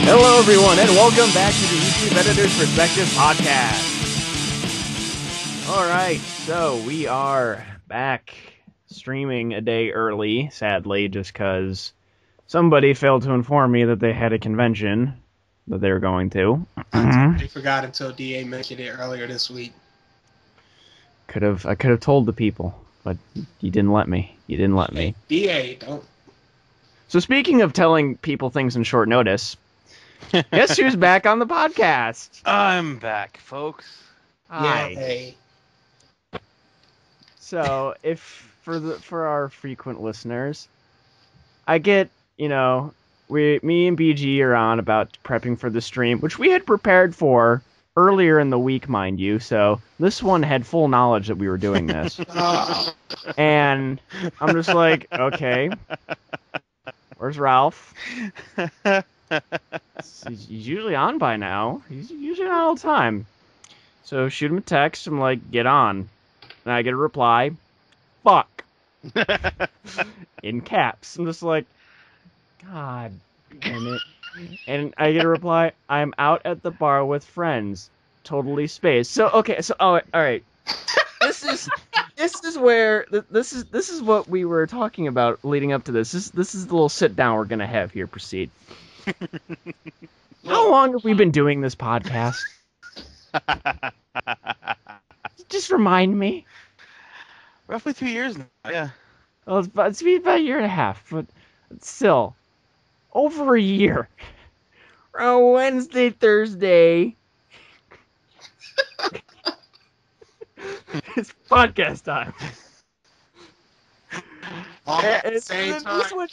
Hello, everyone, and welcome back to the YouTube Editor's Perspective Podcast. Alright, so we are back streaming a day early, sadly, just because somebody failed to inform me that they had a convention that they were going to. I forgot until DA mentioned it earlier this week. I could have told the people, but you didn't let me. You didn't let me. DA, don't. So speaking of telling people things in short notice, guess who's back on the podcast? I'm back, folks. Hi. Yay. So, for our frequent listeners, I get, me and BG are on about prepping for the stream, which we had prepared for earlier in the week, mind you. So this one had full knowledge that we were doing this, and I'm just like, okay, where's Ralph? He's usually on by now. He's usually on all the time. So shoot him a text. I'm like, get on. And I get a reply, fuck. In caps. I'm just like, God damn it. And I get a reply, I'm out at the bar with friends. Totally spaced. So, okay, so, all right. This is what we were talking about leading up to this. This is the little sit down we're going to have here. Proceed. How long have we been doing this podcast? Just remind me. Roughly 2 years now, yeah. Well, it's been about a year and a half, but still, over a year. On Wednesday, Thursday. It's podcast time.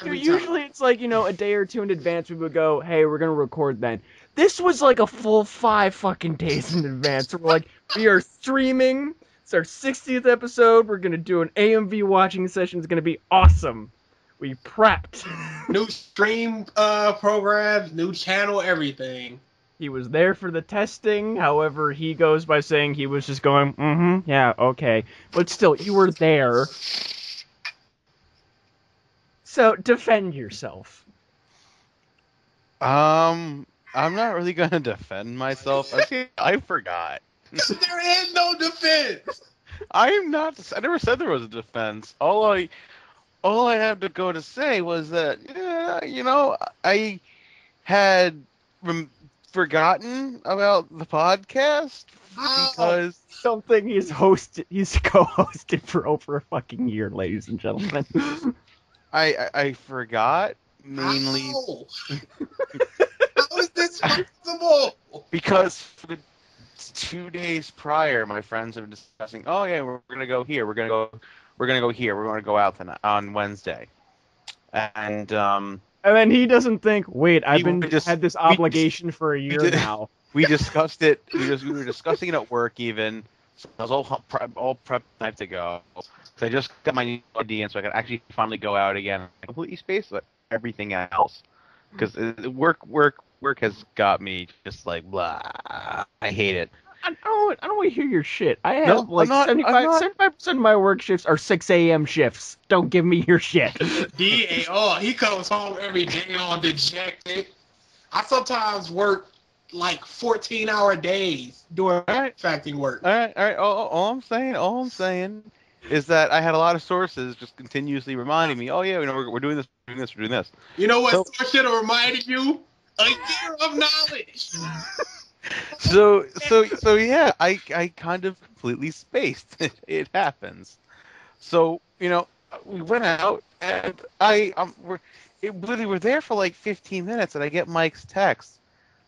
Usually it's like, a day or two in advance we would go, hey, we're going to record then. This was like a full 5 fucking days in advance. We're like, we are streaming. It's our 60th episode. We're going to do an AMV watching session. It's going to be awesome. We prepped. New stream program, new channel, everything. He was there for the testing. However, he goes by saying he was just going, yeah, okay. But still, you were there. So, defend yourself. I'm not really gonna defend myself. I forgot. There is no defense. I never said there was a defense. All I had to go to say was that, I had forgotten about the podcast because something he's co-hosted for over a fucking year, ladies and gentlemen. I forgot mainly. How is this possible? Because for the 2 days prior, my friends have been discussing. Oh yeah, we're gonna go here. We're gonna go here. We're gonna go out tonight on Wednesday, and then he doesn't think. Wait, I've had this obligation for a year now. We discussed it. We were discussing it at work even. So I was all prepped time to go. So I just got my new ID, and so I could actually finally go out again. Completely spaced with everything else, because work has got me just like blah. I hate it. I don't want to hear your shit. I have 75% of my work shifts are 6 a.m. shifts. Don't give me your shit. DA, he comes home every day all dejected. I sometimes work like 14-hour days doing factoring work. All right. All I'm saying is that I had a lot of sources just continuously reminding me, oh yeah, we're doing this, we're doing this. You know what source should have reminded you? A year of knowledge. So yeah, I kind of completely spaced. It happens. So we went out and we were there for like 15 minutes, and I get Mike's text.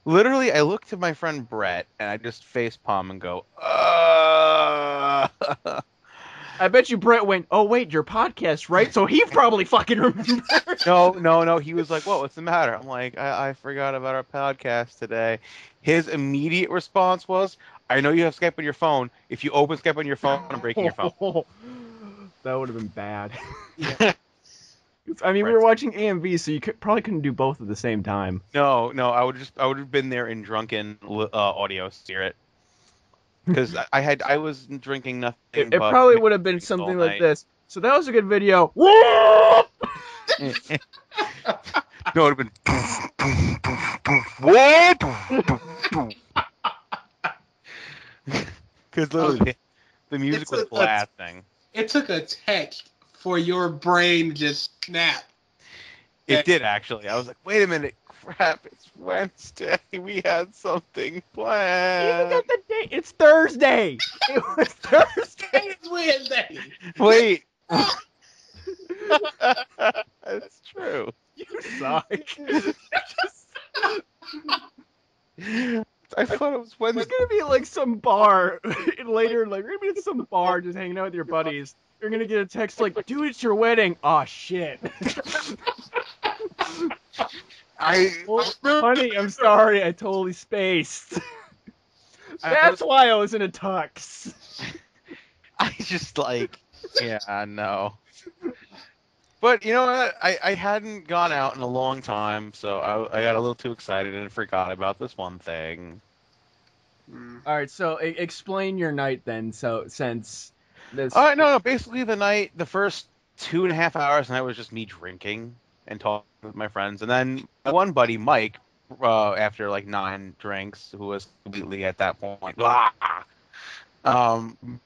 Literally, I look to my friend Brett and I just face palm and go, I bet you Brett went, oh wait, your podcast, right? So he probably fucking remembered. No. He was like, what's the matter? I'm like, I forgot about our podcast today. His immediate response was, I know you have Skype on your phone. If you open Skype on your phone, I'm breaking your phone. That would have been bad. Yeah. I mean, we were watching AMV, so you probably couldn't do both at the same time. No, I would have been there in drunken audio spirit. Because I was drinking nothing. It probably would have been something like this. So that was a good video. No, it would have been what? Because literally the music was blasting. It took a text for your brain to just snap. It did actually. I was like, wait a minute, crap! It's Wednesday. We had something planned. You got the date. It's Thursday. It was Thursday. It's Wednesday. Wait. That's true. You suck. I thought it was Wednesday. We're gonna be at like some bar later. Like we're gonna be at some bar just hanging out with your buddies. You're gonna get a text like, "Dude, it's your wedding." Oh shit. Honey, I'm sorry. I totally spaced. That's why I was in a tux. I just like, yeah, no. But you know what? I hadn't gone out in a long time, so I got a little too excited and forgot about this one thing. All right, so explain your night then. So since this, no. Basically, the first 2.5 hours, of the night was just me drinking and talking with my friends, and then my one buddy Mike, after like 9 drinks, who was completely at that point,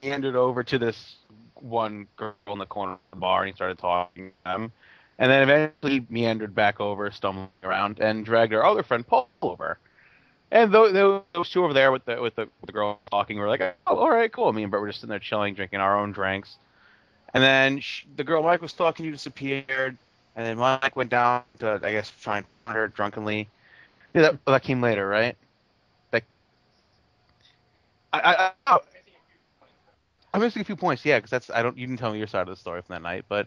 meandered over to this one girl in the corner of the bar, and he started talking to them, and then eventually meandered back over, stumbling around, and dragged our other friend Paul over. And those two over there with the girl talking were like, oh, all right, cool. Me and Bert were just sitting there chilling, drinking our own drinks. And then the girl Mike was talking to disappeared, and then Mike went down to, I guess, try and find her drunkenly. Yeah, that came later, right? Like, I'm missing a few points, yeah, because you didn't tell me your side of the story from that night, but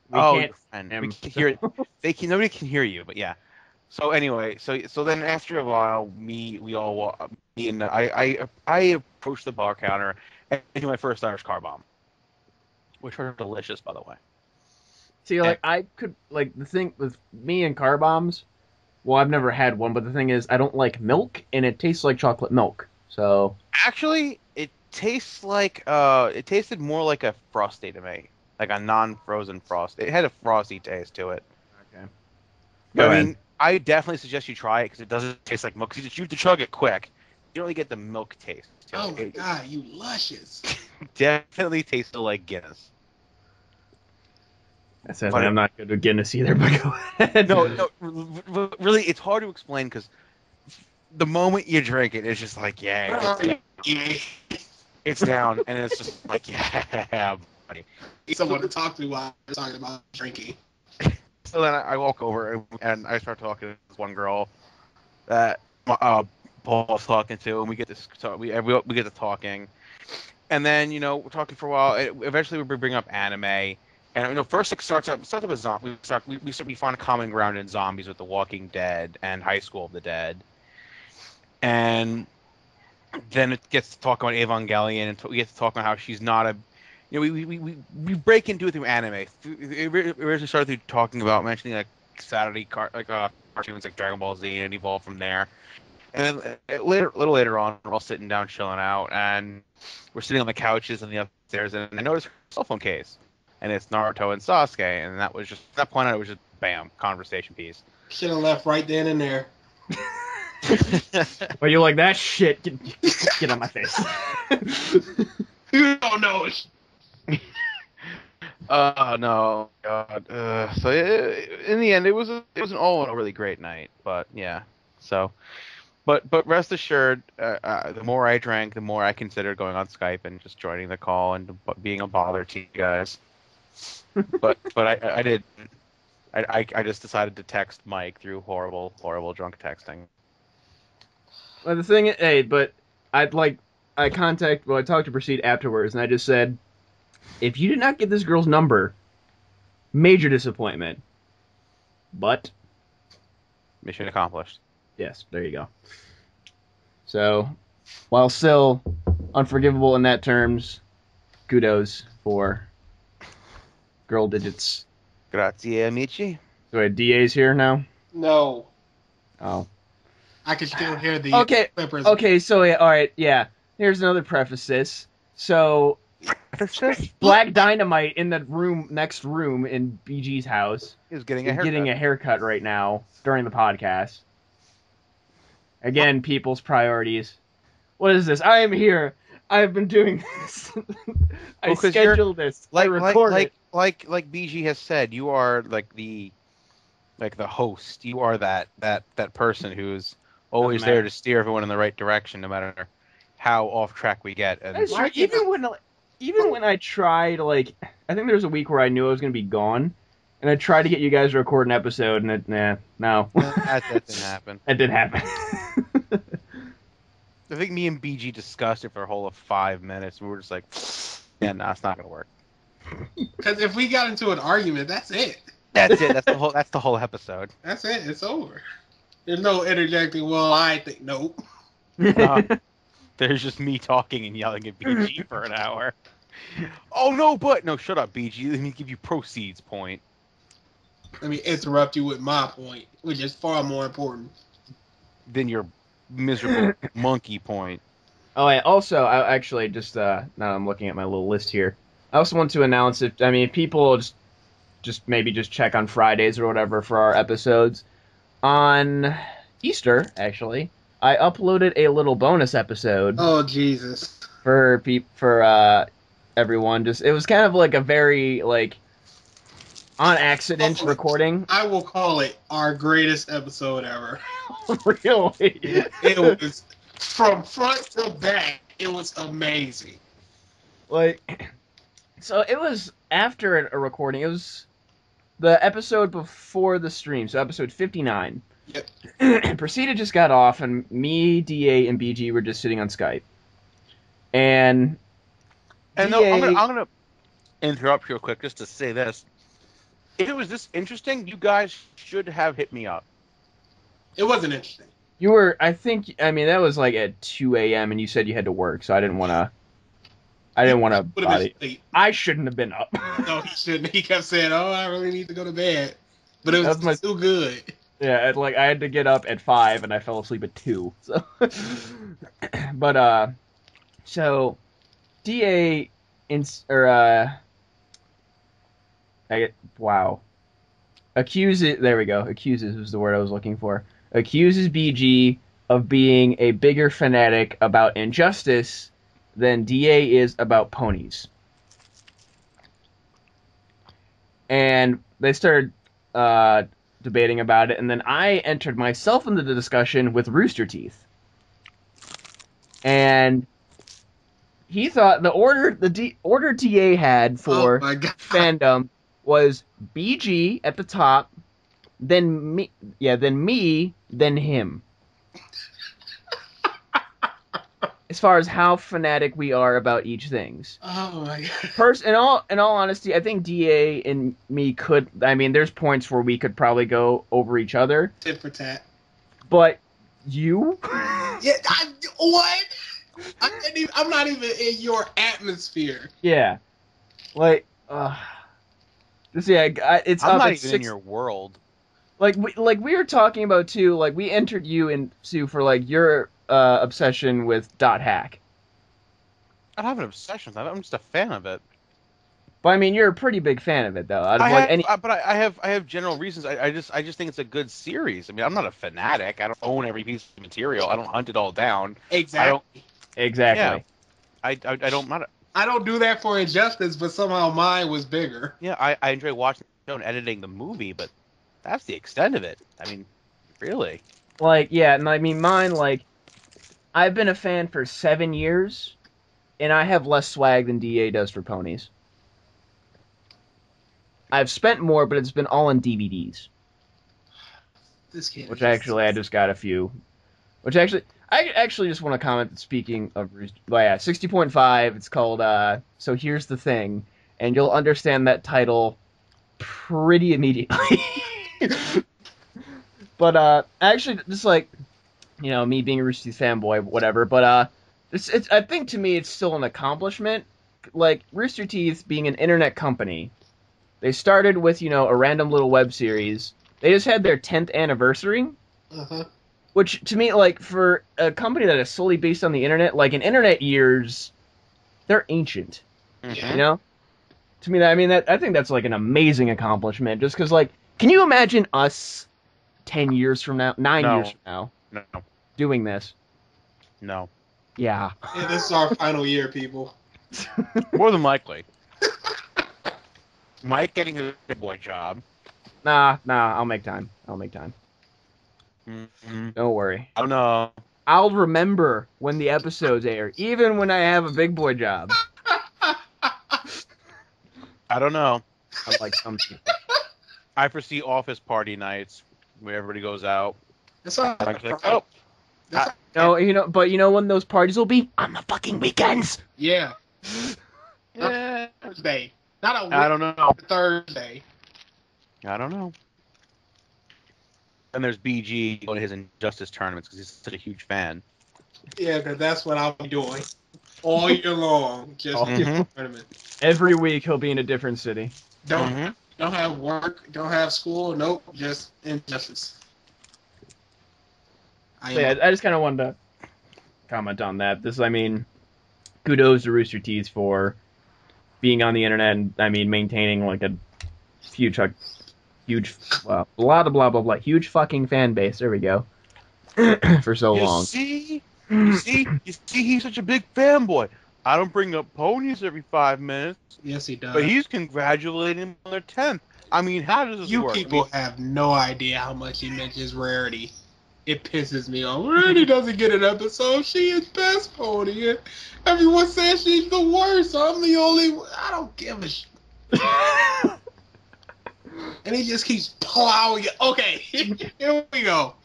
we can hear it. Nobody can hear you, but yeah. So anyway, so then after a while, I approached the bar counter and did my first Irish car bomb, which were delicious, by the way. See, like I could like the thing with me and car bombs. Well, I've never had one, but the thing is, I don't like milk, and it tastes like chocolate milk. So actually, it tasted more like a Frosty to me, like a non-frozen Frost. It had a frosty taste to it. Okay. I mean, I definitely suggest you try it because it doesn't taste like milk. Because you have to chug it quick. You don't really get the milk taste. Oh my god, you luscious! Definitely tasted like Guinness. That sounds like I'm not good with Guinness either, but go ahead. No, really, it's hard to explain because the moment you drink it, it's just like, it's down, and it's just like, yeah, buddy. Someone to talk to while we're talking about drinking. So then I walk over and I start talking to this one girl that Paul's talking to, and we get to talking, and then we're talking for a while. Eventually, we bring up anime. And first it starts up as zombies. We find a common ground in zombies with The Walking Dead and High School of the Dead, and then it gets to talk about Evangelion, and we get to talk about how she's not a. We break into it through anime. We originally started through talking about mentioning like Saturday cartoons like Dragon Ball Z, and evolved from there. And then a little later on, we're all sitting down, chilling out, and we're sitting on the couches in the upstairs, and I noticed her cell phone case. And it's Naruto and Sasuke, and that was just at that point it was just bam, conversation piece. Should have left right then and there. Well, you're like that shit. Get on my face. You don't know it. No, God. So in the end, it was an all in a really great night. But yeah, so. But rest assured, the more I drank, the more I considered going on Skype and just joining the call and being a bother to you guys. but I did. I just decided to text Mike through horrible drunk texting. Well, the thing, but I talked to Proceed afterwards, and I just said, if you did not get this girl's number, major disappointment. But mission accomplished. Yes, there you go. So, while still unforgivable in that terms, kudos for girl digits. Grazie, amici. So, DA's here now? No. Oh. I can still hear the Clippers. Okay, so, yeah, all right, yeah. Here's another preface, sis. So, It's just Black Dynamite in the next room in BG's house is getting is a haircut. getting a haircut right now during the podcast. Again, people's priorities. What is this? I am here. I have been doing this. I 'cause scheduled this. I record it. Like BG has said, you are like the host. You are that person who's always there to steer everyone in the right direction, no matter how off track we get. And That's true. Even when I tried, like, I think there was a week where I knew I was going to be gone, and I tried to get you guys to record an episode, and no. that didn't happen. It didn't happen. I think me and BG discussed it for a whole of 5 minutes, and we were just like, yeah, no, it's not going to work. Because if we got into an argument, that's it. That's it. That's the whole episode. That's it. It's over. There's no interjecting. Well, I think nope. There's just me talking and yelling at BG for an hour. Oh no, shut up, BG. Let me give you proceeds point. Let me interrupt you with my point, which is far more important Than your miserable monkey point. Oh, yeah. Also, I actually just now I'm looking at my little list here. I also want to announce if people just maybe check on Fridays or whatever for our episodes. On Easter, actually, I uploaded a little bonus episode. Oh Jesus! For everyone, it was kind of like a very on accident recording. I will call it our greatest episode ever. Really? It was from front to back. It was amazing. So it was after a recording. It was the episode before the stream, so episode 59. Yep. Proceeded just got off, and me, DA, and BG were just sitting on Skype. And no, I'm gonna interrupt real quick just to say this. If it was this interesting, you guys should have hit me up. It wasn't interesting. You were, that was like at 2 a.m. and you said you had to work, so I didn't want to. I shouldn't have been up. No, he shouldn't. He kept saying, "Oh, I really need to go to bed," but it was too good. Yeah, I had to get up at 5 and I fell asleep at 2. So, but so DA accuses. There we go. Accuses was the word I was looking for. Accuses BG of being a bigger fanatic about injustice than DA is about ponies. And they started debating about it, and then I entered myself into the discussion with Rooster Teeth. And he thought the order DA had for fandom was BG at the top, then me, then him. As far as how fanatic we are about each things. Oh my god. In all honesty, I think DA and me could. There's points where we could probably go over each other. Tit for tat. But you? Yeah. What? I'm not even in your atmosphere. Yeah. It's I'm up not at even 6. in your world. We were talking about too. We entered you and Sue for your obsession with .hack. I don't have an obsession with that. I'm just a fan of it. But you're a pretty big fan of it, though. But I have general reasons. I just think it's a good series. I'm not a fanatic. I don't own every piece of material. I don't hunt it all down. Exactly. Exactly. Yeah. I don't do that for Injustice, but somehow mine was bigger. Yeah, I enjoy watching the show and editing the movie, but that's the extent of it. Really. Mine, I've been a fan for 7 years, and I have less swag than DA does for ponies. I've spent more, but it's been all on DVDs. This kid. Which actually, I just got a few. Which actually, I actually just want to comment, speaking of 60.5, it's called, So Here's the Thing, and you'll understand that title pretty immediately. But, actually, just me being a Rooster Teeth fanboy, whatever, but, I think to me it's still an accomplishment. Rooster Teeth being an internet company, they started with, a random little web series. They just had their 10th anniversary. Uh-huh. Which, to me, for a company that is solely based on the internet, in internet years, they're ancient. Yeah. You know, to me, I think that's like an amazing accomplishment. Just because, like, can you imagine us 10 years from now, 9 years No, from now, no, doing this? no. Yeah. Yeah, this is our final year, people. More than likely. Mike getting a big boy job. Nah. I'll make time. I'll make time. Mm-hmm. Don't worry. I don't know. I'll remember when the episodes air, even when I have a big boy job. I don't know. Unlike some people. I foresee office party nights where everybody goes out. That's not I'm like, oh, That's No, but you know when those parties will be? On the fucking weekends. yeah. yeah. Thursday. Not a I don't know. Thursday. I don't know. And there's BG going to his Injustice tournaments because he's such a huge fan. Yeah, because that's what I'll be doing all year long. Just Mhm. tournament. Every week he'll be in a different city. Don't have work. Don't have school. Nope. Just injustice. So yeah, I just kind of wanted to comment on that. Kudos to Rooster Teeth for being on the internet and maintaining like a huge, blah blah blah blah blah, huge fucking fan base. There we go. For so long. You see, he's such a big fanboy. I don't bring up ponies every 5 minutes, Yes, he does. but he's congratulating them on their 10th. I mean, how does this You work? people have no idea how much he mentions Rarity. It pisses me off. Rarity doesn't get an episode. She is best pony. And everyone says she's the worst. I'm the only one. I don't give a shit. And he just keeps plowing it. Okay, here we go.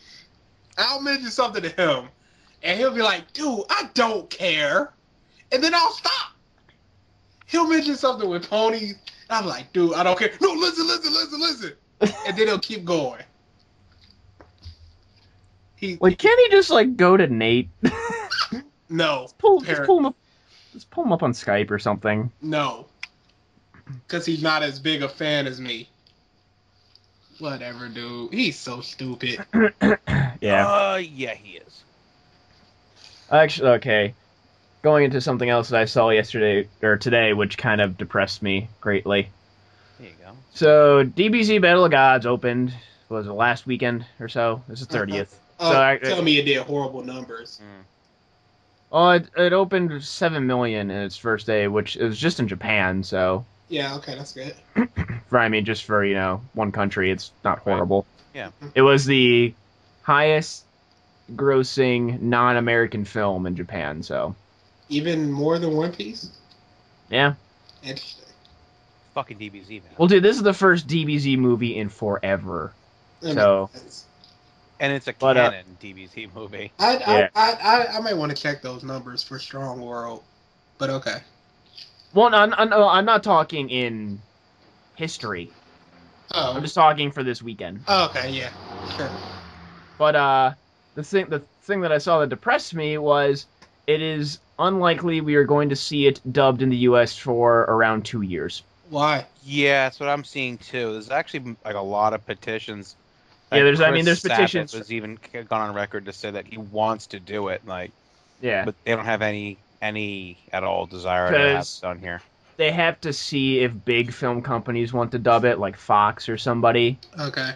I'll mention something to him, and he'll be like, dude, I don't care. And then I'll stop. He'll mention something with ponies, and I'm like, dude, I don't care. No, listen. And then he'll keep going. Like, can't he just like go to Nate? No. Just pull him up on Skype or something. No. Because he's not as big a fan as me. Whatever, dude. He's so stupid. Yeah. Yeah, he is. Actually, okay. Going into something else that I saw yesterday or today, which kind of depressed me greatly. There you go. So DBZ Battle of Gods opened. Was it last weekend or so? This is 30th. Tell me it did horrible numbers. Oh, it opened 7 million in its first day, which is just in Japan. So Yeah, okay, that's good. just for one country, it's not horrible. Yeah. It was the highest grossing non-American film in Japan. So Even more than One Piece? yeah. Interesting. Fucking DBZ, man. Well, dude, this is the first DBZ movie in forever. So. And it's a canon DBZ movie. I might want to check those numbers for Strong World, but okay. Well, no, I'm not talking in history. Oh. I'm just talking for this weekend. Oh, okay, yeah, sure. But the thing that I saw that depressed me was it is unlikely we are going to see it dubbed in the U.S. for around 2 years. Why? Yeah, that's what I'm seeing too. There's actually like a lot of petitions. Yeah, Like there's Chris petitions. Sabat was even gone on record to say that he wants to do it, Yeah, but they don't have any at all desire to have it done here. They have to see if big film companies want to dub it, like Fox or somebody. Okay.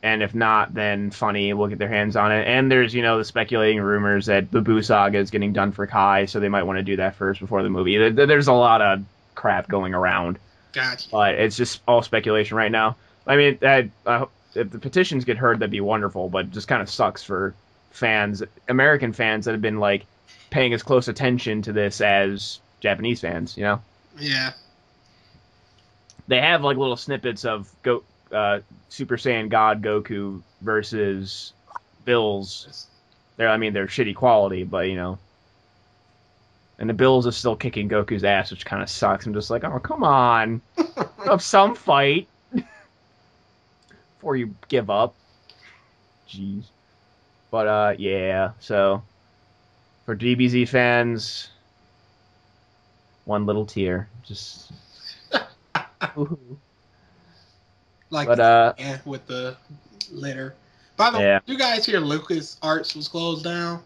And if not, then Funny will get their hands on it. And there's, the speculating rumors that the Boo Saga is getting done for Kai, so they might want to do that first before the movie. There's a lot of crap going around. Gotcha. But it's just all speculation right now. I mean, if the petitions get heard, that'd be wonderful, but it just kind of sucks for fans, American fans that have been, like, paying as close attention to this as Japanese fans, Yeah. They have, like, little snippets of Super Saiyan God Goku versus Bills. They're shitty quality, but, And the Bills is still kicking Goku's ass, which kind of sucks. I'm just like, oh, come on. Have some fight. Before you give up. Jeez. But, yeah. So, for DBZ fans, one little tear. Just... Like, but, with the litter. By the way, did you guys hear Lucas Arts was closed down?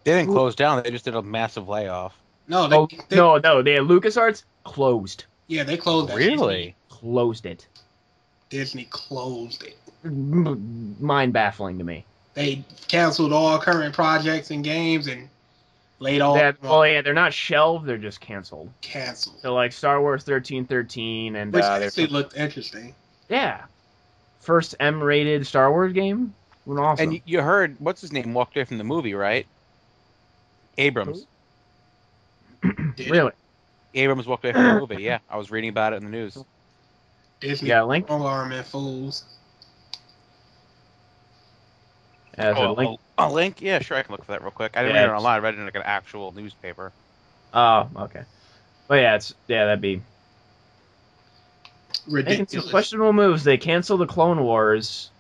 They didn't close down. They just did a massive layoff. No, Oh no, they had LucasArts closed. Yeah, they closed that. Really? Closed it. Disney closed it. Mind baffling to me. They canceled all current projects and games and laid all of them off. Yeah, they're not shelved; they're just canceled. Canceled. So like Star Wars 1313 and Which actually looked interesting. yeah, first M-rated Star Wars game. Awesome. And you heard what's his name walked away from the movie, right? Abrams. Really? Abrams walked away from the movie. Yeah, I was reading about it in the news. Disney Link? alarming fools. Link? A link? Yeah, sure. I can look for that real quick. I didn't read it online. I read it in like an actual newspaper. Oh, okay. But that'd be Ridiculous. making some questionable moves. They canceled the Clone Wars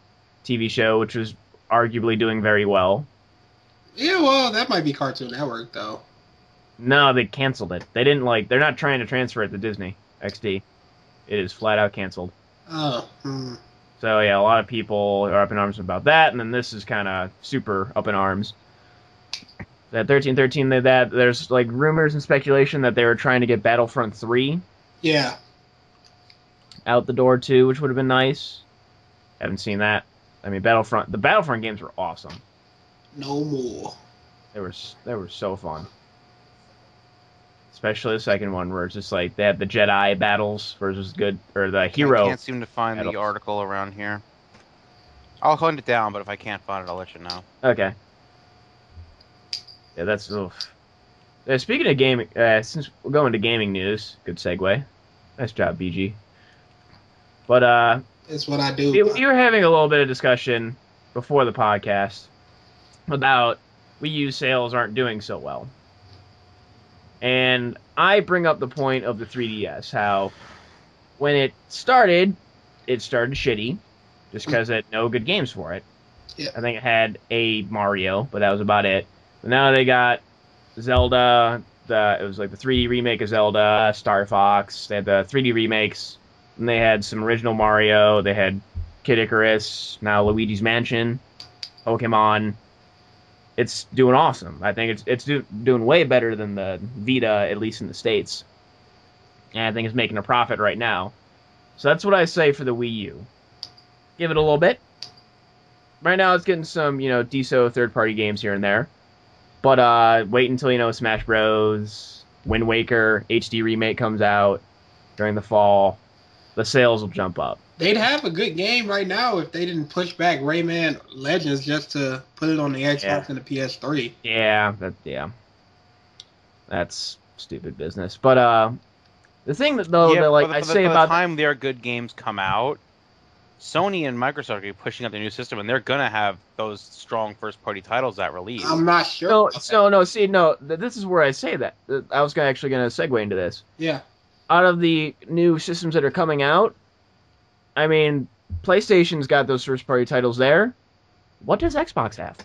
TV show, which was arguably doing very well. Yeah, well, that might be Cartoon Network though. No, they canceled it. They didn't they're not trying to transfer it to Disney XD. It is flat out canceled. Oh. So yeah, a lot of people are up in arms about that, and then this is kind of super up in arms. That 1313, there's like rumors and speculation that they were trying to get Battlefront 3 Yeah. out the door too, which would have been nice. Haven't seen that. I mean, the Battlefront games were awesome. No more. They were so fun. Especially the second one, where it's just like they had the Jedi battles versus the hero. I can't seem to find the article around here. I'll hunt it down, but if I can't find it, I'll let you know. Okay. Yeah, that's. Speaking of gaming, since we're going to gaming news, good segue. Nice job, BG. But It's what I do. we were having a little bit of discussion before the podcast about Wii U sales aren't doing so well. And I bring up the point of the 3DS, how when it started shitty, just because it had no good games for it. Yeah. I think it had a Mario, but that was about it. But now they got Zelda, it was like the 3D remake of Zelda, Star Fox, they had the 3D remakes, and they had some original Mario, they had Kid Icarus, now Luigi's Mansion, Pokemon. It's doing awesome. I think it's doing way better than the Vita, at least in the States. And I think it's making a profit right now. So that's what I say for the Wii U. Give it a little bit. Right now it's getting some, decent third-party games here and there. But wait until, Smash Bros., Wind Waker, HD remake comes out during the fall. The sales will jump up. They'd have a good game right now if they didn't push back Rayman Legends just to put it on the Xbox and the PS3. Yeah, that's stupid business. But the thing that by the time their good games come out, Sony and Microsoft are going to be pushing out their new system, and they're going to have those strong first-party titles at release. I'm not sure. This is where I say that. I was actually going to segue into this. Yeah. Out of the new systems that are coming out, I mean, PlayStation's got those first-party titles there. What does Xbox have?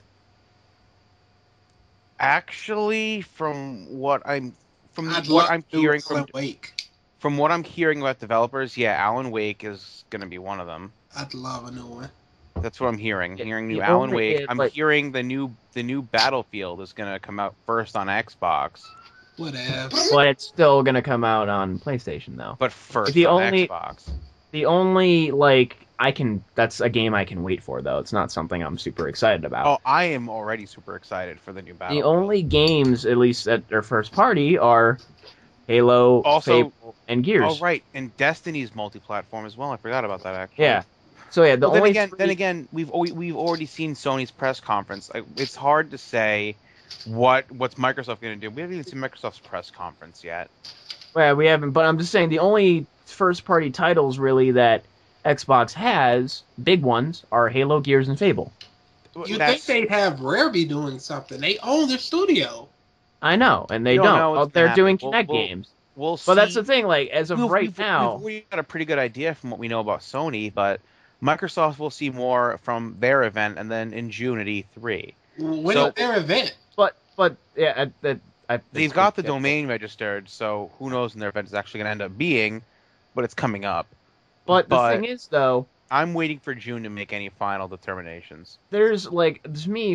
Actually, from what I'm hearing about developers, Alan Wake is going to be one of them. I'd love a new one. That's what I'm hearing. Hearing new Alan Wake. I'm hearing the new Battlefield is going to come out first on Xbox. Whatever. But it's still going to come out on PlayStation, though. But first on Xbox. The only, that's a game I can wait for, though. It's not something I'm super excited about. Oh, I am already super excited for the new Battlefield. The only games, at least that are first party, are Halo, Fable, and Gears. Oh, right. And Destiny's multi-platform as well. I forgot about that, actually. Yeah. So, yeah, then again, we've already seen Sony's press conference. It's hard to say what's Microsoft going to do. We haven't even seen Microsoft's press conference yet. Well, we haven't, but I'm just saying the only first-party titles, really, that Xbox has, big ones, are Halo, Gears, and Fable. You'd think they'd have Rare be doing something. They own their studio. I know, and they don't. They're doing Kinect games. We'll see. But that's the thing, as of right now... We've got a pretty good idea from what we know about Sony, but Microsoft will see more from their event, and then in June at E3. When is their event? They've got the domain registered, so who knows when their event is actually going to end up being, but it's coming up. But the thing is, though... I'm waiting for June to make any final determinations. There's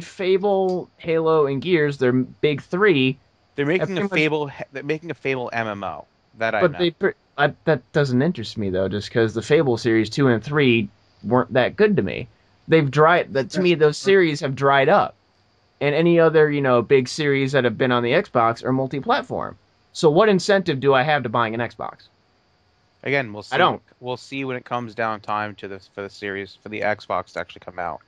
Fable, Halo, and Gears, they're big three, They're making a pretty Fable. They're making a Fable MMO. That I But know. that doesn't interest me though, just because the Fable series 2 and 3 weren't that good to me. They've dried that to me. Those series have dried up, and any other big series that have been on the Xbox are multi-platform. So what incentive do I have to buying an Xbox? Again, we'll see. I don't. We'll see when it comes down time to this for the series for the Xbox to actually come out.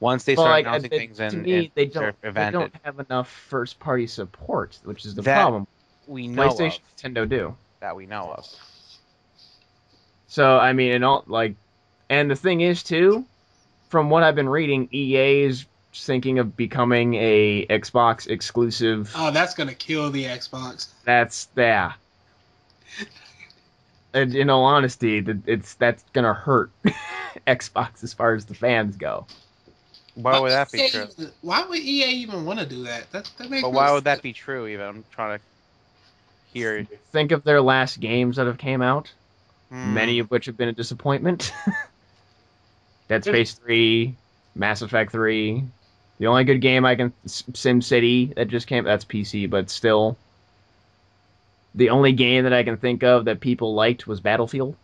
Once they Well, start like announcing things to and me, they start don't evented, have enough first-party support, which is the that problem. we know PlayStation, of. Nintendo do. That we know of. So I mean, and the thing is too, from what I've been reading, EA is thinking of becoming a Xbox exclusive. Oh, that's gonna kill the Xbox. That's yeah. And in all honesty, that's gonna hurt Xbox as far as the fans go. Why would that be EA true? Why would EA even want to do that? That makes But no why sense. would that be true? Even I'm trying to hear. Think of their last games that have came out, many Hmm. of which have been a disappointment. Dead Space 3, Mass Effect 3. The only good game Sim City that just came, that's PC, but still. The only game that I can think of that people liked was Battlefield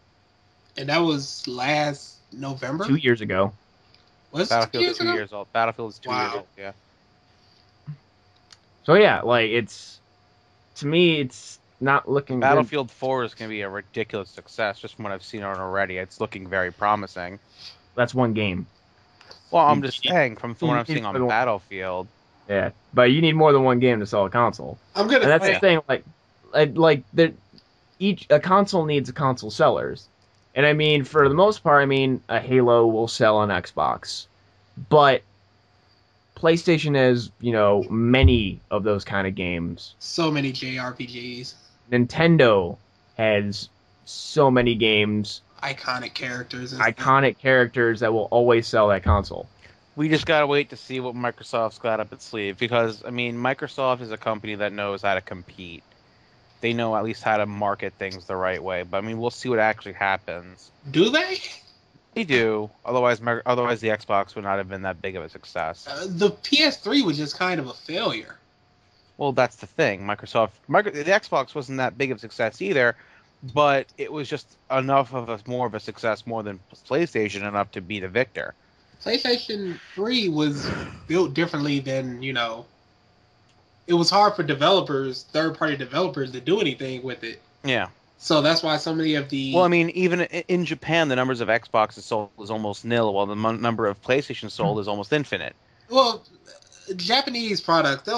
And that was last November. 2 years ago. Was it Battlefield's 2 years 2 ago? years old. Battlefield is 2 years Wow. old. Yeah. So yeah, to me, it's not looking good. Battlefield 4 is going to be a ridiculous success, just from what I've seen on it already. It's looking very promising. That's one game. Well, I'm You just need- saying, from what I'm you need seeing more on than one. Battlefield. Yeah, but you need more than one game to sell a console. I'm gonna And that's say the thing, a console needs a console sellers. And I mean, for the most part, I mean, a Halo will sell on Xbox. But PlayStation has, many of those kind of games. so many JRPGs, Nintendo has so many games, iconic characters, and stuff. iconic characters that will always sell that console. We just gotta wait to see what Microsoft's got up its sleeve, because I mean, Microsoft is a company that knows how to compete. They know at least how to market things the right way. But I mean, we'll see what actually happens. Do they? They do. Otherwise the Xbox would not have been that big of a success. The PS3 was just kind of a failure. Well, that's the thing. The Xbox wasn't that big of a success either, but it was just more of a success more than PlayStation, enough to be the victor. PlayStation 3 was built differently than, it was hard for third-party developers, to do anything with it. Yeah. So that's why so many of the... Well, I mean, even in Japan, the numbers of Xboxes sold is almost nil, while the number of PlayStation sold is almost infinite. Well, Japanese products,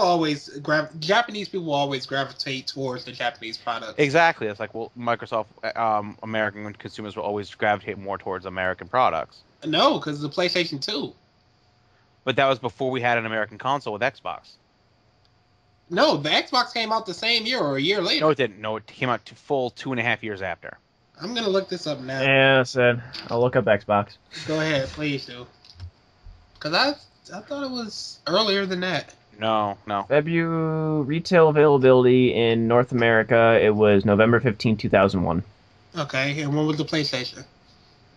Japanese people always gravitate towards the Japanese products. Exactly. It's like, well, Microsoft, American consumers will always gravitate more towards American products. No, because the PlayStation 2. But that was before we had an American console with Xbox. No, the Xbox came out the same year or a year later. No, it didn't. No, it came out full 2.5 years after. I'm going to look this up now. Yeah, I said I'll look up Xbox. Go ahead, please do. Because I thought it was earlier than that. No. February retail availability in North America, it was November 15, 2001. Okay, and when was the PlayStation?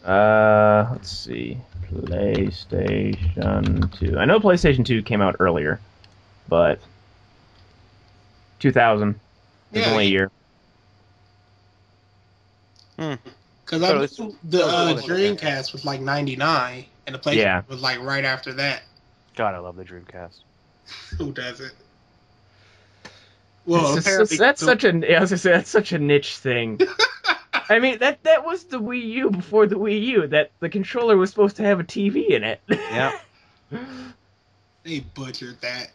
Let's see. PlayStation 2. I know PlayStation 2 came out earlier, but 2000 is only a year. Because I knew the Dreamcast was like 99, and the PlayStation was like right after that. God, I love the Dreamcast. Who doesn't? Well, that's such a niche thing. I mean, that was the Wii U before the Wii U. That the controller was supposed to have a TV in it. Yeah. They butchered that.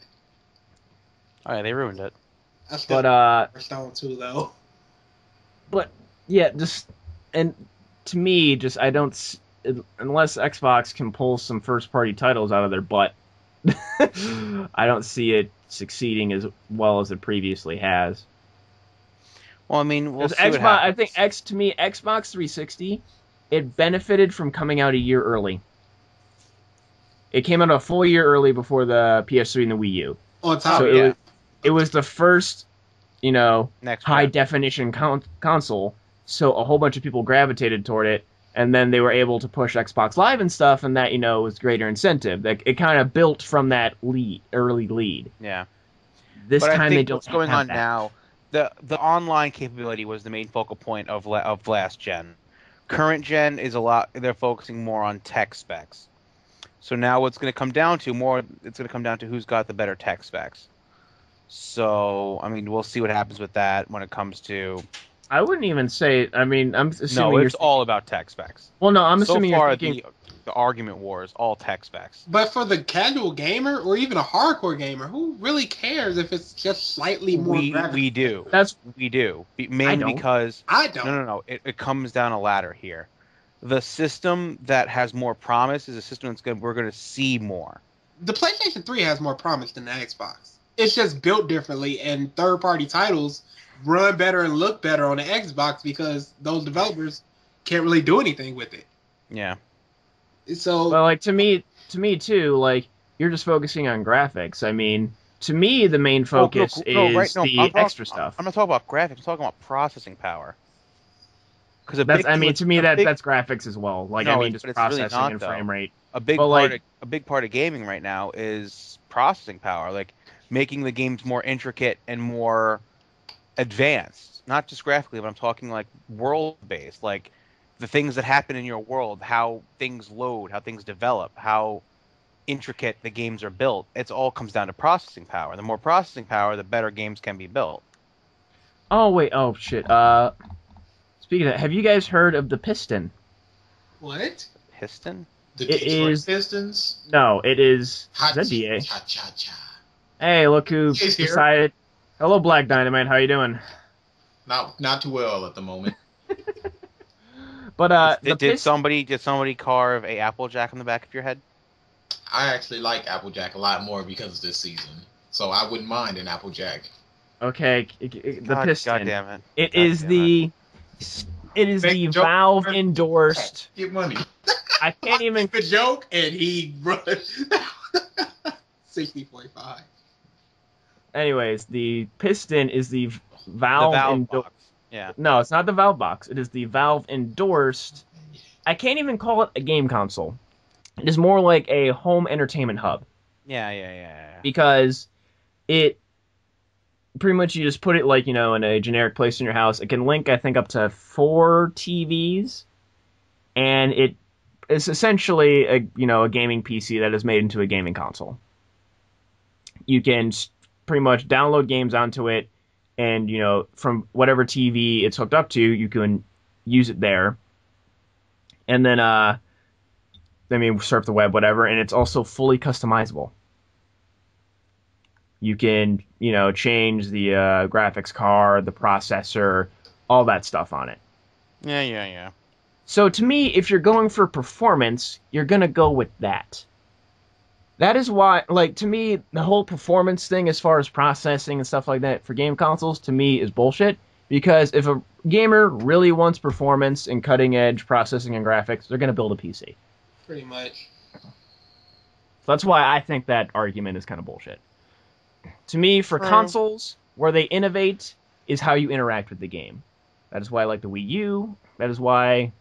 Oh yeah, they ruined it. Stone too, though. But yeah, and to me, I don't, unless Xbox can pull some first-party titles out of their butt, I don't see it succeeding as well as it previously has. Well, I mean, we'll see Xbox, what happens. I think Xbox 360, it benefited from coming out a year early. It came out a full year early before the PS3 and the Wii U. On top So of that. it was the first, Next high round. definition console. So a whole bunch of people gravitated toward it, and then they were able to push Xbox Live and stuff, and that was greater incentive. It kind of built from that early lead. Yeah. This But I time think they don't what's going have on that. now, the online capability was the main focal point of last gen. Current gen is they're focusing more on tech specs. So now what's going to come down to it's going to come down to who's got the better tech specs. So, I mean, we'll see what happens with that when it comes to. I wouldn't even say. I mean, I'm assuming No, you're. it's all about tech specs. Well, no, I'm So assuming you're far, thinking. the argument war is all tech specs. But for the casual gamer or even a hardcore gamer, who really cares if it's just slightly more graphic? We do. We do. Mainly because I don't. No. It comes down a ladder here. The system that has more promise is a system we're going to see more. The PlayStation 3 has more promise than the Xbox. It's just built differently, and third-party titles run better and look better on the Xbox because those developers can't really do anything with it. Yeah. So, well, like to me too. Like you're just focusing on graphics. I mean, to me, the main focus is the extra stuff. I'm not talking about graphics. I'm talking about processing power. Because to me that's graphics as well. Like no, I mean, just processing really not, and frame rate. A big part of gaming right now is processing power, like making the games more intricate and more advanced. Not just graphically, but I'm talking like world based, like the things that happen in your world, how things load, how things develop, how intricate the games are built. It all comes down to processing power. The more processing power, the better games can be built. Oh wait, oh shit. Speaking of that, have you guys heard of the Piston? What? Piston? The Detroit Pistons? No, it is. Is that DA? Hey, look who decided. Hello, Black Dynamite. How you doing? Not too well at the moment. But did somebody carve a Applejack on the back of your head? I actually like Applejack a lot more because of this season, so I wouldn't mind an Applejack. Okay, the Piston. God damn it! It is the Valve endorsed. Get money. I can't even. The joke, and he runs 60.5. Anyways, the Piston is the Valve endorsed. Yeah. No, it's not the Valve box. It is the Valve endorsed. I can't even call it a game console. It is more like a home entertainment hub. Yeah. Because it pretty much you just put it like, in a generic place in your house. It can link, I think, up to 4 TVs, and it is essentially a gaming PC that is made into a gaming console. You can pretty much download games onto it, and from whatever TV it's hooked up to, you can use it there. And then surf the web, whatever, and it's also fully customizable. You can, change the graphics card, the processor, all that stuff on it. Yeah. So to me, if you're going for performance, you're going to go with that. That is why, to me, the whole performance thing as far as processing and stuff like that for game consoles, to me, is bullshit. Because if a gamer really wants performance and cutting-edge processing and graphics, they're going to build a PC. Pretty much. So that's why I think that argument is kind of bullshit. To me, for consoles, where they innovate is how you interact with the game. That is why I like the Wii U. That is why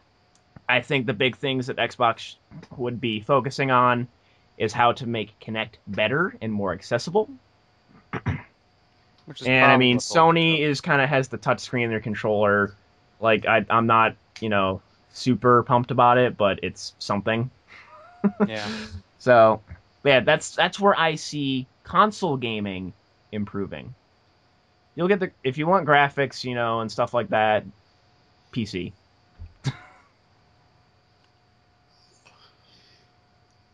I think the big things that Xbox would be focusing on is how to make Kinect better and more accessible. And I mean, Sony has the touchscreen in their controller. Like, I'm not, super pumped about it, but it's something. Yeah. So, yeah, that's where I see console gaming improving. You'll get if you want graphics, and stuff like that, PC.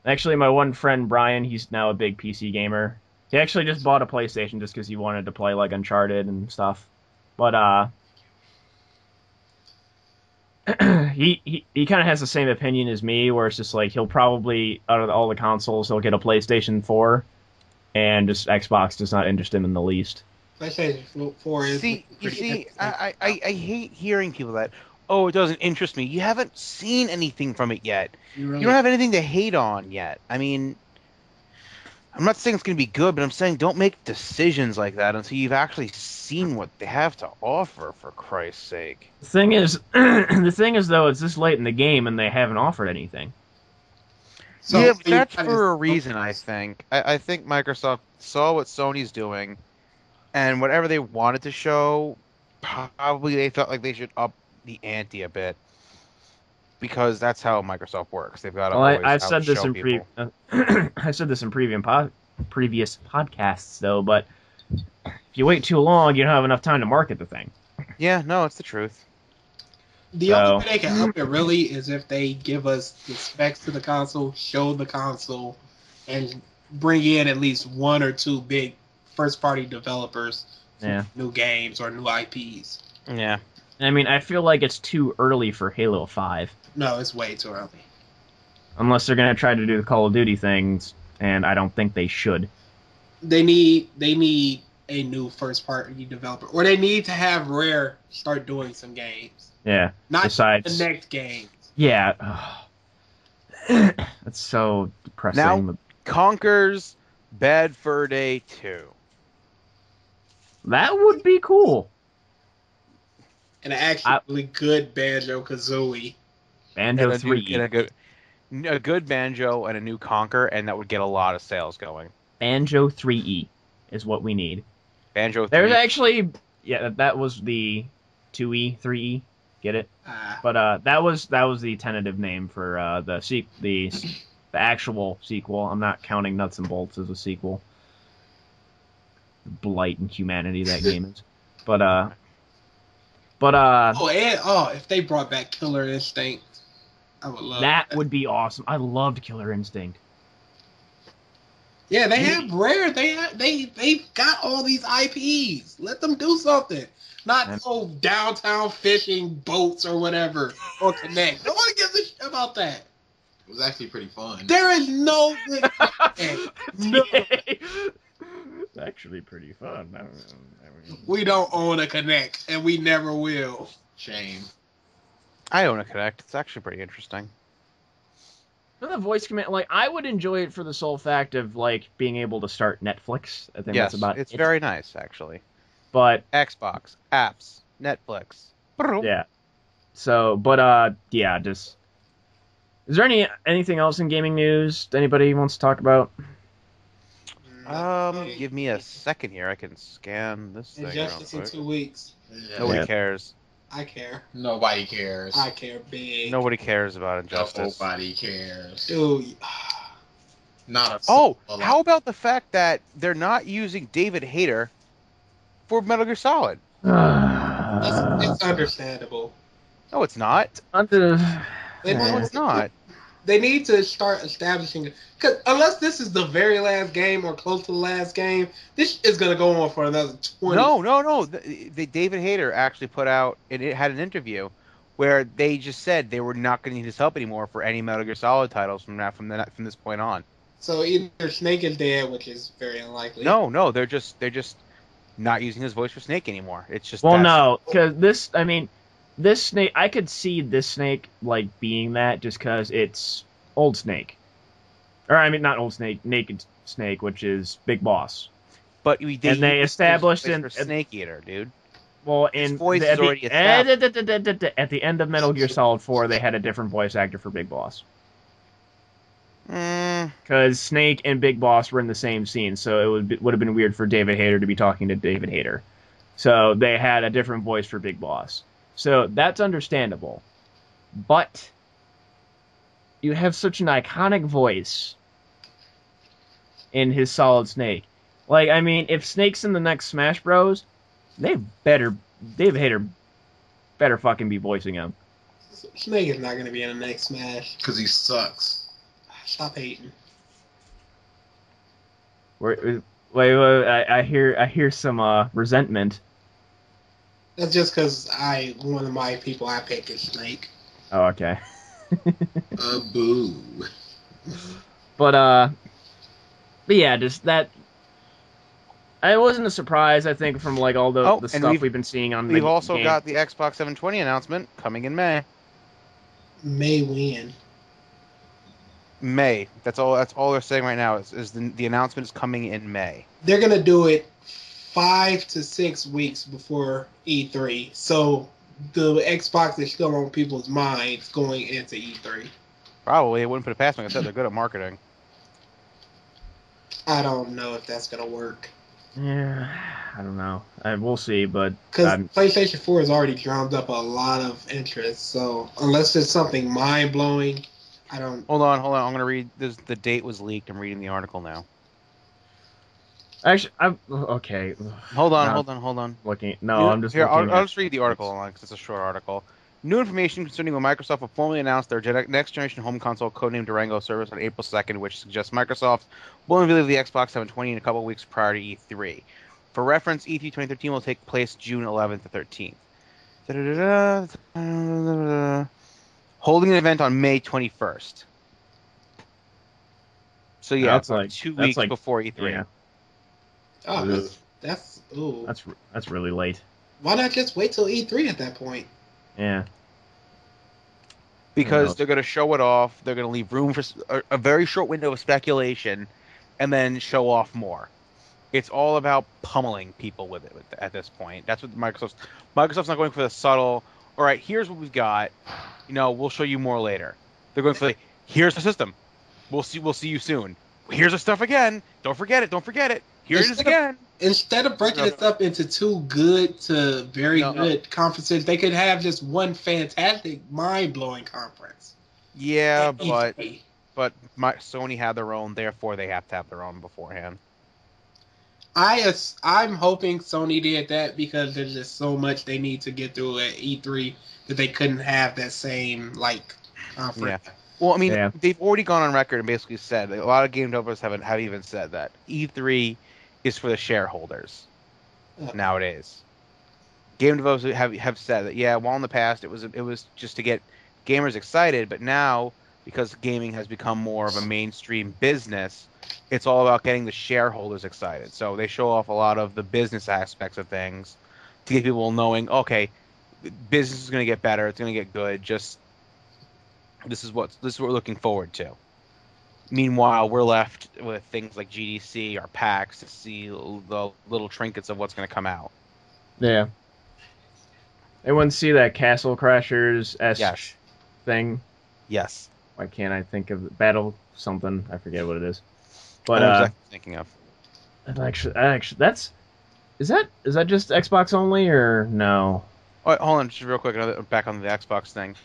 Actually, my one friend, Brian, he's now a big PC gamer. He actually just bought a PlayStation just because he wanted to play, like, Uncharted and stuff. But, he kind of has the same opinion as me, where it's just like he'll probably, out of all the consoles, he'll get a PlayStation 4, and just Xbox does not interest him in the least. PlayStation 4 is... I hate hearing people that, it doesn't interest me. You haven't seen anything from it yet. You don't have anything to hate on yet. I mean, I'm not saying it's going to be good, but I'm saying don't make decisions like that until you've actually seen what they have to offer, for Christ's sake. The thing is, though, it's this late in the game and they haven't offered anything. So yeah, but that's for a reason, I think. I think Microsoft saw what Sony's doing And whatever they wanted to show, probably they felt like they should up the ante a bit. Because that's how Microsoft works. They've got to Well, always I've said this outshow in people. I said this in previous podcasts though, but if you wait too long, you don't have enough time to market the thing. Yeah, no, it's the truth. The only way they can up it really is if they give us the specs to the console, show the console, and bring in at least one or two big first-party developers for Yeah. new games or new IPs. Yeah. I mean, I feel like it's too early for Halo 5. No, it's way too early. Unless they're going to try to do the Call of Duty things, and I don't think they should. They need a new first-party developer, or they need to have Rare start doing some games. Yeah. Not Besides, the next game. yeah. That's so depressing. Now, Conker's Bad Fur Day 2. That would be cool. And an actually good Banjo-Kazooie. Banjo And 3. a good Banjo and a new Conker, and that would get a lot of sales going. Banjo 3E is what we need. Banjo 3. There's actually, yeah, that was the 2E, 3E. Get it? But that was the tentative name for the actual sequel. I'm not counting Nuts and Bolts as a sequel. The blight and humanity that game is. But if they brought back Killer Instinct, I would love that. Would be awesome. I loved Killer Instinct. Yeah, they have Rare. They've got all these IPs. Let them do something. Not downtown fishing boats or whatever or Connect. Nobody gives a shit about that. It was actually pretty fun. There is no good no. It's actually pretty fun. We don't own a Connect, and we never will. Shame. I own a Connect. It's actually pretty interesting. For the voice command, like I would enjoy it for the sole fact of like being able to start Netflix. I think Yes, that's about it's it. very nice, actually. But Xbox, apps, Netflix. yeah. So, but yeah, just is there anything else in gaming news anybody wants to talk about? Give me a second here. I can scan this thing real Injustice in quick. 2 weeks. Yeah. Nobody cares. I care. Nobody cares. I care big. Nobody cares about Injustice. Nobody cares. Dude. Not a Oh, soul how about the fact that they're not using David Hayter for Metal Gear Solid? It's understandable. No, it's not. They No, it's not. They need to start establishing, because unless this is the very last game or close to the last game, this is going to go on for another 20. No. The David Hayter actually put out, and it had an interview where they just said they were not going to need his help anymore for any Metal Gear Solid titles from this point on. So either Snake is dead, which is very unlikely. No, they're just not using his voice for Snake anymore. It's just no, because this Snake, I could see this Snake like being that just because it's old Snake, or I mean not old Snake, Naked Snake, which is Big Boss. But they established in Snake Eater, dude. Well, His in voice is already at the end of Metal Gear Solid 4, they had a different voice actor for Big Boss. Because Snake and Big Boss were in the same scene, so it would have been weird for David Hayter to be talking to David Hayter. So they had a different voice for Big Boss. So that's understandable. But you have such an iconic voice in his Solid Snake. Like, I mean, if Snake's in the next Smash Bros., David Hayter better fucking be voicing him. Snake is not going to be in the next Smash. Because he sucks. Stop hating. Wait, I hear some resentment. That's just because one of my people I pick is Snake. Oh, okay. Boo. But yeah, just that. It wasn't a surprise, I think, from like all the stuff we've been seeing on. We've also got the Xbox 720 announcement coming in May. May when? May. That's all they're saying right now. Is the announcement is coming in May. They're gonna do it 5 to 6 weeks before E3, so the Xbox is still on people's minds going into E3. Probably. It wouldn't put it past me. Like I said, they're good at marketing. I don't know if that's gonna work. Yeah, I don't know. We'll see, but Because PlayStation 4 has already drummed up a lot of interest. So unless there's something mind blowing, I don't. Hold on. I'm gonna read. The date was leaked. I'm reading the article now. actually, I'm okay. Hold Now on. looking. No, I'm just Here, looking I'll at. just read the article because it's a short article. New information concerning when Microsoft will formally announce their next generation home console, codenamed Durango, service on April 2nd, which suggests Microsoft will unveil the Xbox 720 in a couple of weeks prior to E3. For reference, E3 2013 will take place June 11th to 13th. Holding an event on May 21st. So yeah, That's about like 2 weeks before E3. yeah. Oh, Ugh. that's ooh. That's really late. Why not just wait till E3 at that point? Yeah. Because they're going to show it off. They're going to leave room for a very short window of speculation, and then show off more. It's all about pummeling people with it at this point. That's what Microsoft's not going for the subtle. All right, here's what we've got. We'll show you more later. They're going for here's the system. We'll see you soon. Here's the stuff again. Don't forget it. Here it is again. Instead of breaking this up into two good to very good conferences, they could have just one fantastic, mind-blowing conference. Yeah, but Sony had their own, therefore they have to have their own beforehand. I'm hoping Sony did that because there's just so much they need to get through at E3 that they couldn't have that same conference. Yeah. Well, I mean, they've already gone on record and basically said a lot of game developers have even said that E3 is for the shareholders nowadays. Game developers have said that while in the past it was just to get gamers excited, but now because gaming has become more of a mainstream business, it's all about getting the shareholders excited. So they show off a lot of the business aspects of things to get people knowing, okay, business is going to get better, it's going to get good. Just this is what we're looking forward to. Meanwhile, we're left with things like GDC or PAX to see the little trinkets of what's going to come out. Yeah. Anyone see that Castle Crashers thing? Yes. Why can't I think of Battle something? I forget what it is. But I was thinking of. Actually, is that just Xbox only or no? Oh, wait, hold on, just real quick. Back on the Xbox thing.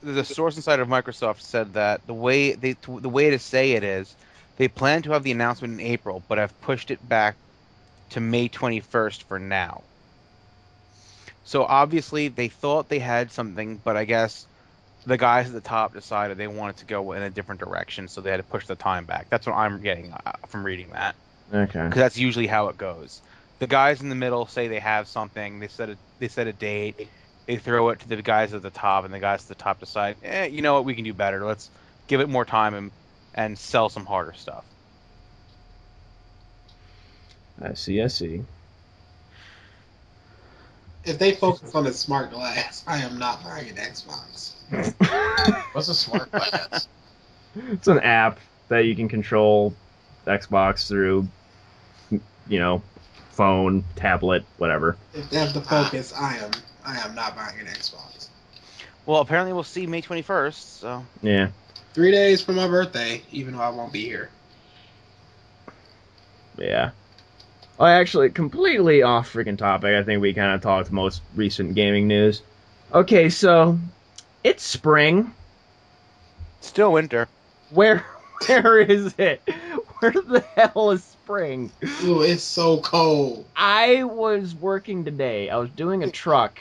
The source inside of Microsoft said that the way to say it is they plan to have the announcement in April, but have pushed it back to May 21st for now. So obviously they thought they had something, but I guess the guys at the top decided they wanted to go in a different direction, so they had to push the time back. That's what I'm getting from reading that. Okay. Because that's usually how it goes. The guys in the middle say they have something. They set a date. They throw it to the guys at the top, and the guys at the top decide, you know what, we can do better. Let's give it more time and sell some harder stuff. I see. If they focus on the smart glass, I am not buying an Xbox. What's a smart glass? It's an app that you can control Xbox through, phone, tablet, whatever. If that's the focus, I am not buying an Xbox. Well, apparently we'll see May 21st, so... Yeah. 3 days from my birthday, even though I won't be here. Yeah. Oh, actually, completely off freaking topic. I think we kind of talked most recent gaming news. Okay, so it's spring. Still winter. Where is it? Where the hell is spring? Ooh, it's so cold. I was working today. I was doing a truck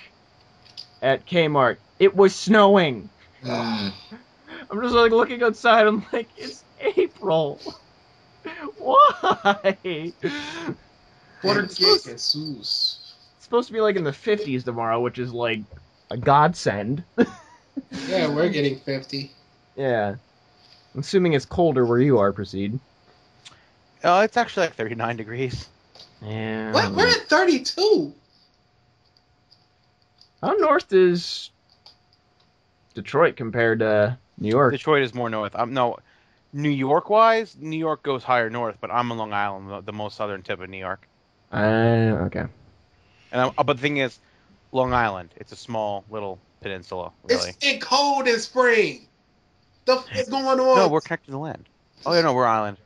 at Kmart. It was snowing. I'm just looking outside. I'm like, it's April. Why? It's supposed to be in the 50s tomorrow, which is a godsend. Yeah, we're getting 50. Yeah. I'm assuming it's colder where you are, Proceed. Oh, it's actually 39 degrees. Yeah. What? We're at 32. How north is Detroit compared to New York? Detroit is more north. No, New York-wise, New York goes higher north, but I'm on Long Island, the most southern tip of New York. Okay. But the thing is, Long Island, it's a small little peninsula, really. It's cold in spring. The f is going on? No, we're connected to the land. Oh yeah, no, we're island.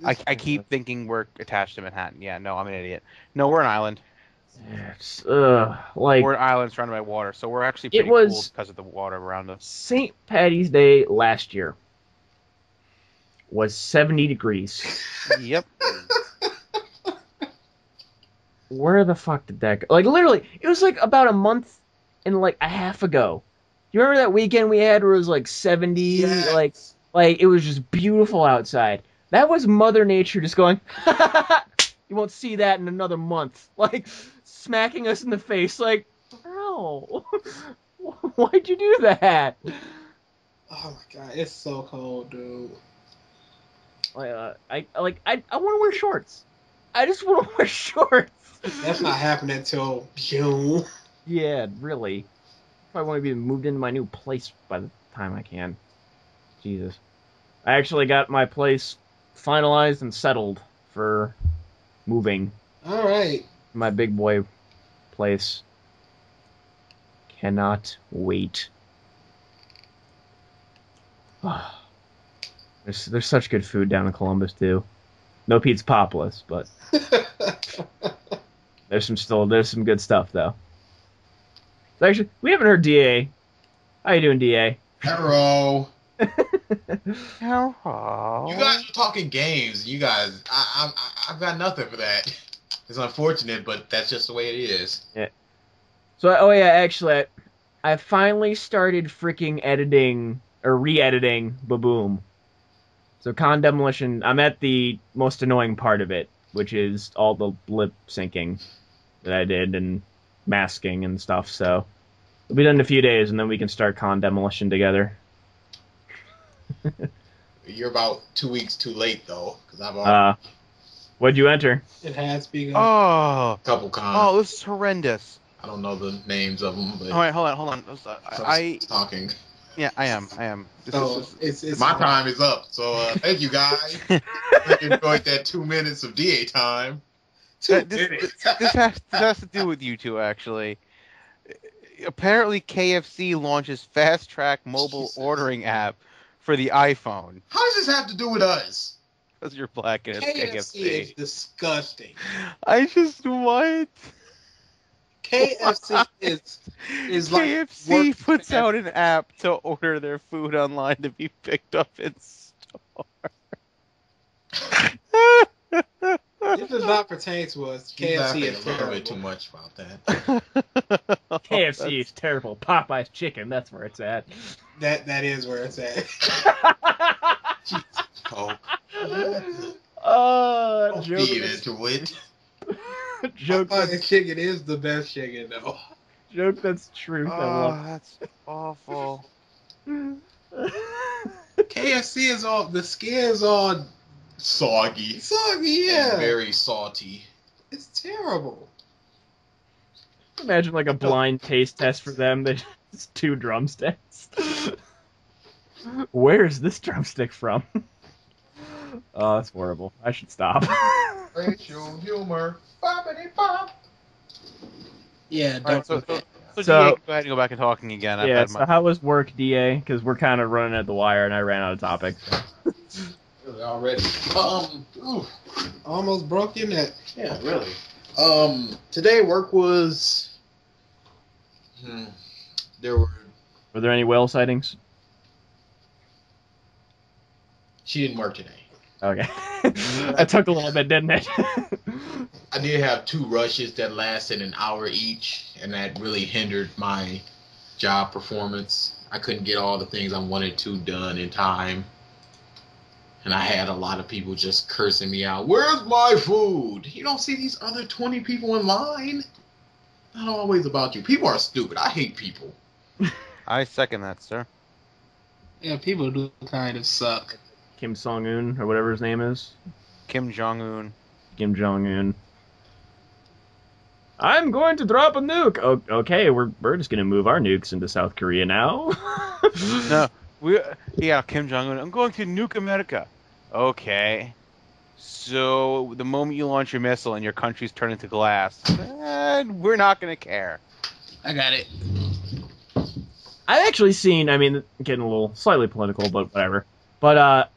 I keep thinking we're attached to Manhattan. Yeah, no, I'm an idiot. No, we're an island. It's, like, We're an island surrounded by water, so we're actually it pretty cool was because of the water around us. St. Patty's Day last year was 70 degrees. Yep. Where the fuck did that go? Like, literally, it was like about a month and like a half ago. You remember that weekend we had where it was like 70? Yes. Like it was just beautiful outside. That was Mother Nature just going, you won't see that in another month. Like, smacking us in the face, like, ow. Why'd you do that? Oh my god, it's so cold, dude. I want to wear shorts. I just want to wear shorts. That's not happening until June. Yeah, really. Probably want to be moved into my new place by the time I can. Jesus. I actually got my place finalized and settled for moving. All right. My big boy place. Cannot wait. There's such good food down in Columbus too. No Pizza Popolis, but there's some good stuff though. So actually, we haven't heard DA. How you doing, DA? Hello. Hello. You guys are talking games. You guys, I've got nothing for that. It's unfortunate, but that's just the way it is. Yeah. So, oh yeah, actually, I finally started freaking editing or re-editing Baboom. So Con Demolition, I'm at the most annoying part of it, which is all the lip syncing that I did and masking and stuff. So it'll be done in a few days, and then we can start Con Demolition together. You're about 2 weeks too late though, because I've already What'd you enter? It has been. Oh. a couple cons. Oh, this is horrendous. I don't know the names of them, but All right, hold on. I talking. Yeah, I am. So it's My time is up. So thank you guys. I enjoyed that 2 minutes of DA time. This has to do with you two, actually. Apparently, KFC launches Fast Track mobile ordering app for the iPhone. How does this have to do with us? Because you're black and it's KFC is KFC. disgusting. I just what? KFC is like KFC work puts for out an app to order their food online to be picked up in store. This does not pertain to us. He's KFC laughing is a little bit too terrible. much about that. KFC is terrible. Popeye's chicken, that's where it's at. That is where it's at. Oh, don't Joke. feed into it. Joke. Popeye's chicken is the best chicken, though. Joke that's truth. I love. That's awful. KFC is all the skin is all Soggy. soggy. Yeah, And very salty. it's terrible. Imagine like a blind taste test for them. They just 2 drumsticks. Where's this drumstick from? Oh, that's horrible. I should stop. Racial humor. Boppity-bop. Yeah, All right, don't. so So- DA, go ahead and go back and talking again. I've Yeah, had so how was work, DA? Because we're kind of running at the wire and I ran out of topics. Really already. Ooh. Almost broke your neck. Yeah, really. Today work was. There were. Were there any whale sightings? She didn't work today. Okay. That took a little bit, didn't it? I did have 2 rushes that lasted an hour each, and that really hindered my job performance. I couldn't get all the things I wanted to done in time. And I had a lot of people just cursing me out. Where's my food? You don't see these other 20 people in line? Not always about you. People are stupid. I hate people. I second that, sir. Yeah, people do kind of suck. Kim Jong-un, or whatever his name is. Kim Jong-un. Kim Jong-un. I'm going to drop a nuke! Oh, okay, we're just going to move our nukes into South Korea now. No, Kim Jong-un. I'm going to nuke America. Okay. So the moment you launch your missile and your country's turned into glass, we're not going to care. I got it. I've actually seen, I mean, getting a little slightly political, but whatever. But,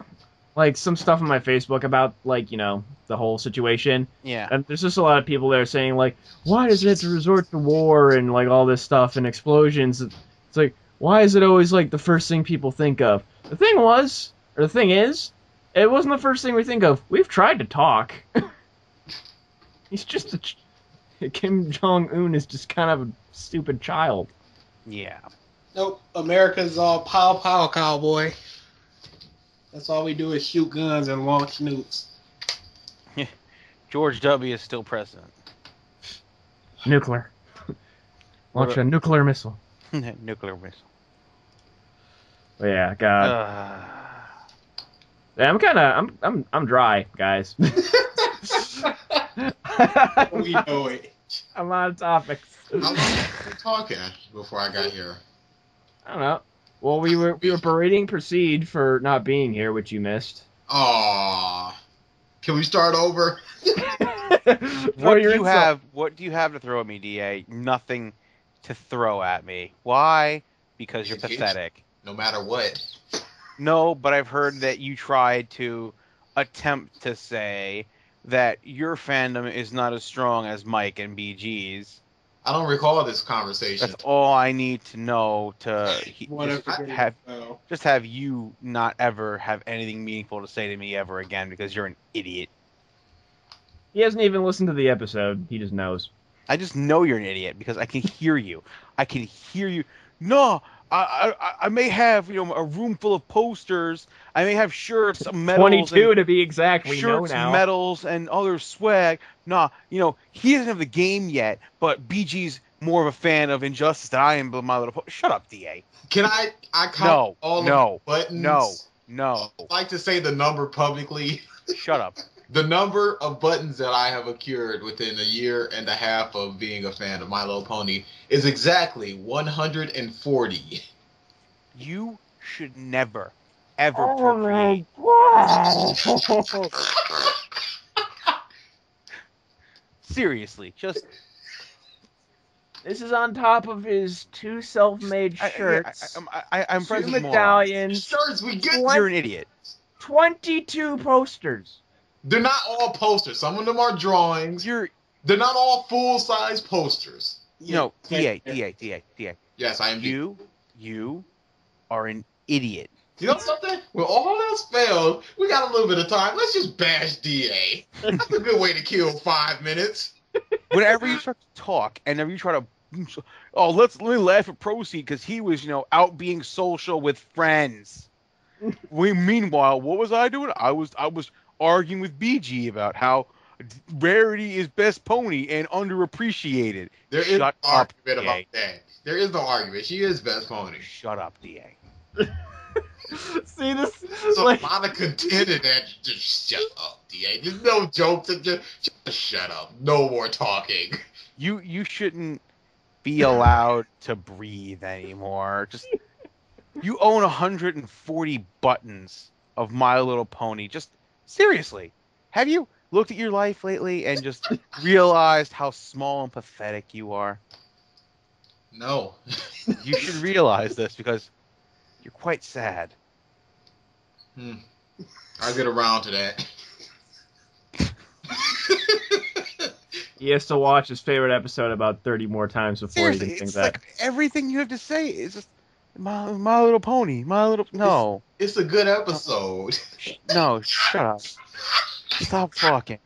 like some stuff on my Facebook about like the whole situation. Yeah. And there's just a lot of people there saying like, why does it have to resort to war and like all this stuff and explosions? It's like, why is it always like the first thing people think of? The thing is, it wasn't the first thing we think of. We've tried to talk. He's just Kim Jong-un is just kind of a stupid child. Yeah. Nope. America's all pow cowboy. That's all we do is shoot guns and launch nukes. George W. is still president. Nuclear. Launch a nuclear missile. Nuclear missile. But yeah, God. Yeah, I'm dry, guys. We know it. I'm out of topics. How long were we talking before I got here? I don't know. Well, we were berating Proceed for not being here, which you missed. Aww. Can we start over? What do you have? What do you have to throw at me, DA? Nothing to throw at me. Why? Because you're pathetic. No matter what. No, but I've heard that you tried to attempt to say that your fandom is not as strong as Mike and BG's. I don't recall this conversation. That's all I need to know to just have you not ever have anything meaningful to say to me ever again because you're an idiot. He hasn't even listened to the episode. He just knows. I just know you're an idiot because I can hear you. I can hear you. No, I may have a room full of posters. I may have shirts, medals, 22 to be exact. We shirts, know now. medals, and other swag. Nah, he doesn't have the game yet, but BG's more of a fan of Injustice than I am. But My Little Pony. Shut up, DA. Can I count all of the buttons? No. I'd like to say the number publicly. Shut up. The number of buttons that I have accrued within a year and a half of being a fan of My Little Pony is exactly 140. You should never, ever Oh my God. Seriously, just... This is on top of his 2 self-made shirts. I'm friends with medallions. Shirts, we get. You're an idiot. 22 posters. They're not all posters. Some of them are drawings. They're not all full-size posters. DA. Yes, I am. You are an idiot. You know something? When all else failed, we got a little bit of time. Let's just bash DA. That's a good way to kill 5 minutes. Whenever you start to talk, and whenever you try to, let me laugh at Proceed because he was, out being social with friends. Meanwhile, what was I doing? I was arguing with BG about how Rarity is best pony and underappreciated. There is no argument about that. There is no argument. She is best pony. Shut up, DA. See this? There's a lot of content in that. Just shut up, DA. There's no jokes. Just shut up. No more talking. You shouldn't be allowed to breathe anymore. Just you own 140 buttons of My Little Pony. Just seriously, have you looked at your life lately and just realized how small and pathetic you are? No. You should realize this because you're quite sad. I'll get around to that. He has to watch his favorite episode about 30 more times before he can think that. Like everything you have to say is just My Little Pony. No. It's a good episode. No, shut up. Stop talking.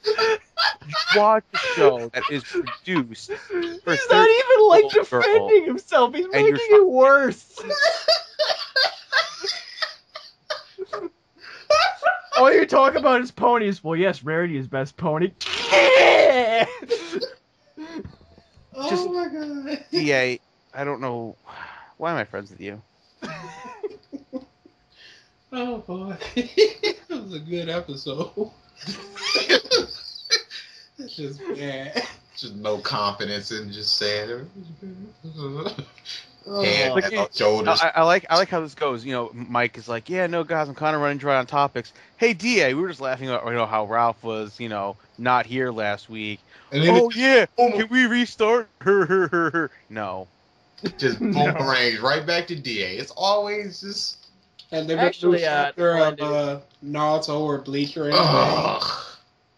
Watch a show that is produced for He's not even like defending himself. He's making it worse. All you talk about is ponies. Well, yes, Rarity is best pony. Oh my God. DA, I don't know. Why am I friends with you? Oh boy. That was a good episode. That's just bad. Just no confidence in just saying it. Shoulders. I like how this goes. Mike is like, yeah, no, guys, I'm kind of running dry on topics. Hey, DA, we were just laughing about how Ralph was, not here last week. Can we restart? No. Just boomerangs right back to DA. It's always just And they've Actually, been chapter Splendid. of Naruto or Bleach or anything. Ugh.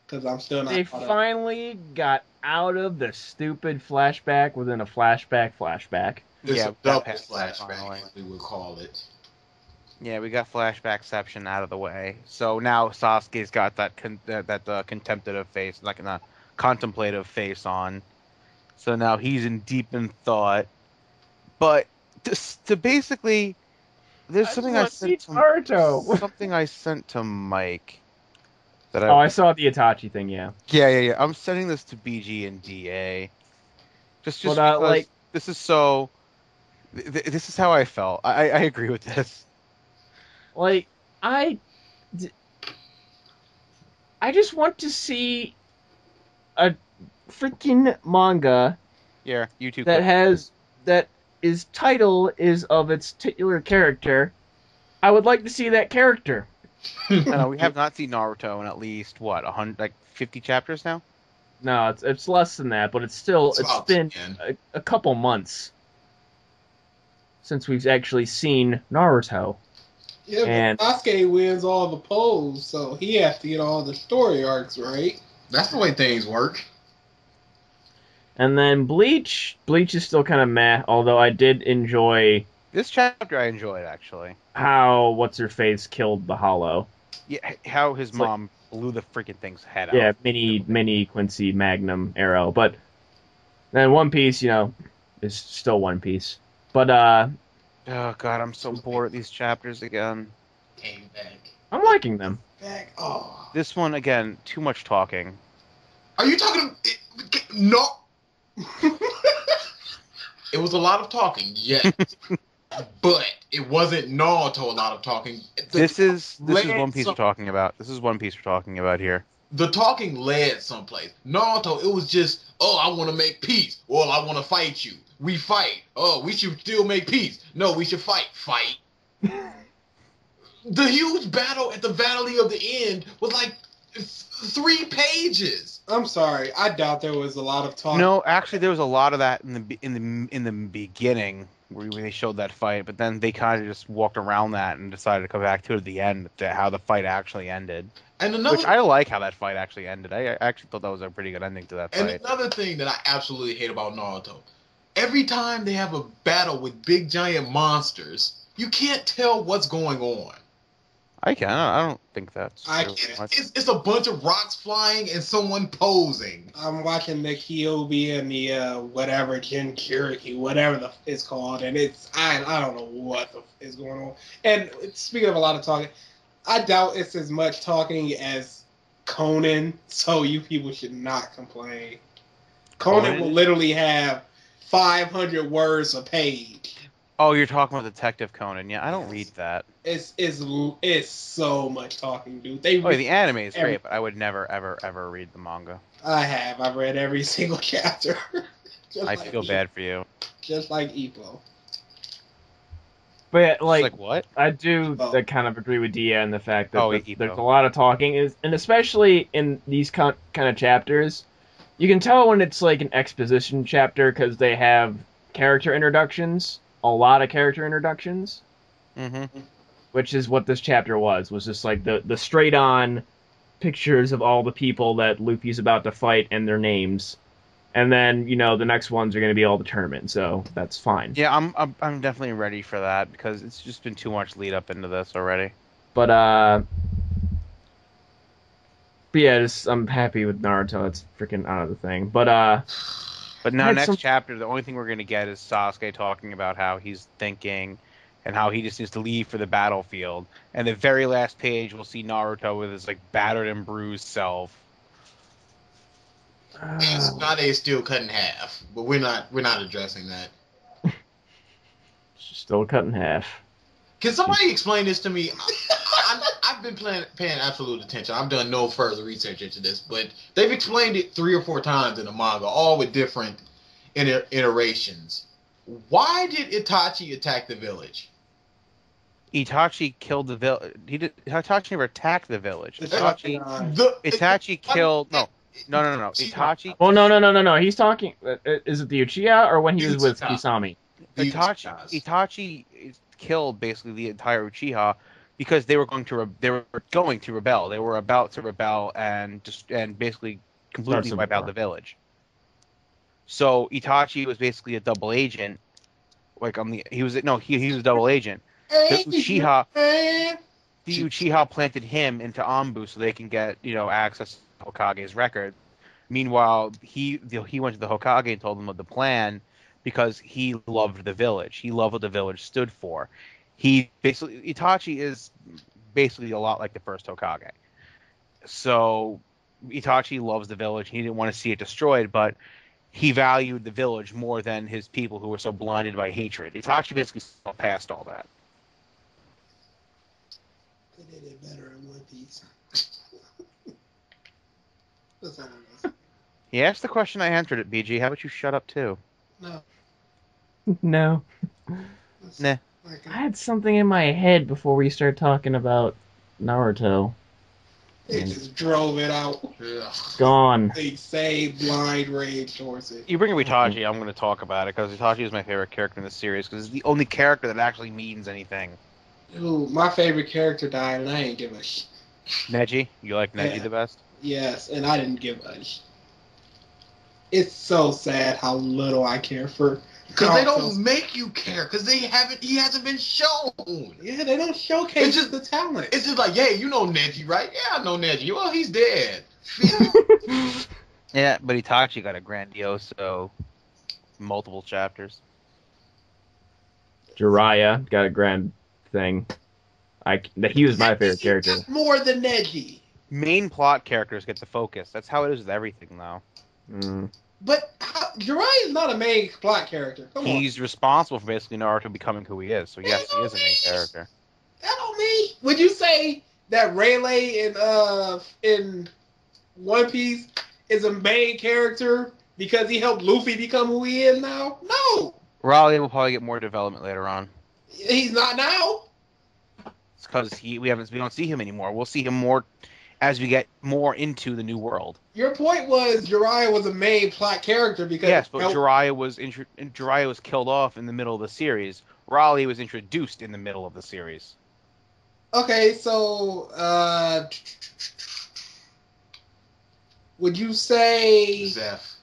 Because I'm still not They caught up. finally got out of the stupid flashback within a flashback. It's Yeah, a we got double past that flashback, finally. as we would call it. Yeah, we got flashbackception out of the way. So now Sasuke's got that contemplative face, like a contemplative face on. So now he's in deep in thought. But to basically, there's something I sent to Naruto. something I sent to Mike that Oh, I saw the Itachi thing. Yeah. Yeah. I'm sending this to BG and DA. Just But, because like- this is so. This is how I felt. I agree with this. Like, I just want to see a freaking manga Yeah, YouTube. that his title is of its titular character. I would like to see that character. I know we have not seen Naruto in at least what 50 chapters now. No, it's less than that, but it's about been 10. a couple months since we've actually seen Naruto. Yeah, And- but Sasuke wins all the polls, so he has to get all the story arcs, right? That's the way things work. And then Bleach is still kind of meh, although I did enjoy This chapter I enjoyed actually. how what's-her-face killed the Hollow. Yeah, how his It's like- mom blew the freaking thing's head Yeah, off. mini Quincy Magnum arrow. But then One Piece, is still One Piece. But Oh god, I'm so bored of these chapters again. Came back. I'm liking them. Back. Oh. This one again, too much talking. Are you talking? No. It was a lot of talking, yes. But it wasn't Naruto a lot of talking. This is led One Piece some- we're talking about. This is One Piece we're talking about here. The talking led someplace. Naruto, it was just, oh, I want to make peace. Well, I want to fight you. We fight. Oh, we should still make peace. No, we should fight. Fight. The huge battle at the Valley of the End was like 3 pages. I'm sorry. I doubt there was a lot of talk. No, actually, there was a lot of that in the beginning where they showed that fight, but then they kind of just walked around that and decided to come back to it at the end, to how the fight actually ended. And another, Which I like how that fight actually ended. I actually thought that was a pretty good ending to that and fight. another thing that I absolutely hate about Naruto, every time they have a battle with big giant monsters, you can't tell what's going on. I don't think that's I true. can't- It's a bunch of rocks flying and someone posing. I'm watching the Kyobi and the whatever Jinkiriki, whatever it's called, and it's I don't know what is going on. And speaking of a lot of talking, I doubt it's as much talking as Conan, so you people should not complain. Conan will literally have 500 words a page. Oh, you're talking about Detective Conan. Yeah, I don't read that. It's so much talking, dude. Oh, the anime is great, but I would never, ever read the manga. I've read every single chapter. Just I like feel bad for you. Just like Ippo. But yeah, It's like what? I do Oh. kind of agree with Dia in the fact that Ippo. there's a lot of talking, and especially in these kind of chapters, you can tell when it's like an exposition chapter because they have character introductions, a lot of character introductions, Mm-hmm. which is what this chapter was just like the straight on pictures of all the people that Luffy's about to fight and their names. And then, the next ones are going to be all the tournament, so that's fine. Yeah, I'm definitely ready for that because it's just been too much lead up into this already. But yeah, I'm happy with Naruto. It's freaking out of the thing. But now had next some- chapter, the only thing we're gonna get is Sasuke talking about how he's thinking and how he just needs to leave for the battlefield. And the very last page, we'll see Naruto with his battered and bruised self. And Tsunade is still cut in half, but we're not addressing that. still cut in half. Can somebody explain this to me? I've been paying absolute attention. I've done no further research into this, but they've explained it 3 or 4 times in the manga, all with different iterations. Why did Itachi attack the village? Itachi killed the village. Itachi never attacked the village. Itachi- Itachi killed no. Itachi Well, no. He's talking. Is it the Uchiha or when he was with Uchiha. Kisame? Itachi killed basically the entire Uchiha because they were going to rebel. They were about to rebel and basically completely Civil wipe out War. the village. So Itachi was basically a double agent. Like he was a double agent. The Uchiha planted him into Anbu so they can get access to Hokage's record. Meanwhile, he went to the Hokage and told them of the plan because he loved the village. He loved what the village stood for. Itachi is basically a lot like the first Hokage. So Itachi loves the village. He didn't want to see it destroyed, but he valued the village more than his people who were so blinded by hatred. Itachi basically saw past all that. They did it better in One Piece. That's all it is. He asked the question, I answered it, BG. How about you shut up, too? No. No. Nah. Like, I had something in my head before we start talking about Naruto. they just drove it out. Ugh. Gone. They say blind rage towards it. You bring up Itachi, I'm going to talk about it, because Itachi is my favorite character in the series, because it's the only character that actually means anything. Dude, my favorite character died, and I ain't give a Neji? You like Neji Yeah. the best? Yes, and I didn't give a It's so sad how little I care for. Because they Naruto. don't make you care. Because he hasn't been shown. Yeah, they don't showcase It's just- the talent. It's just like, yeah, you know Neji, right? Yeah, I know Neji. Well, he's dead. Yeah, but Itachi got a grandiose, multiple chapters. Jiraiya got a grand thing. He was my favorite character. That's more than Neji. Main plot characters get the focus. That's how it is with everything, though. Mm. But Jiraiya is not a main plot character. Come on. He's responsible for basically Naruto becoming who he is. So yes, he is a main character. That don't mean. Would you say that Rayleigh in One Piece is a main character because he helped Luffy become who he is now? No, Raleigh will probably get more development later on. he's not now. It's because we don't see him anymore. We'll see him more as we get more into the new world. Your point was Jiraiya was a main plot character because Yes, but helped- Jiraiya was killed off in the middle of the series. Raleigh was introduced in the middle of the series. Okay, so would you say? Zeph.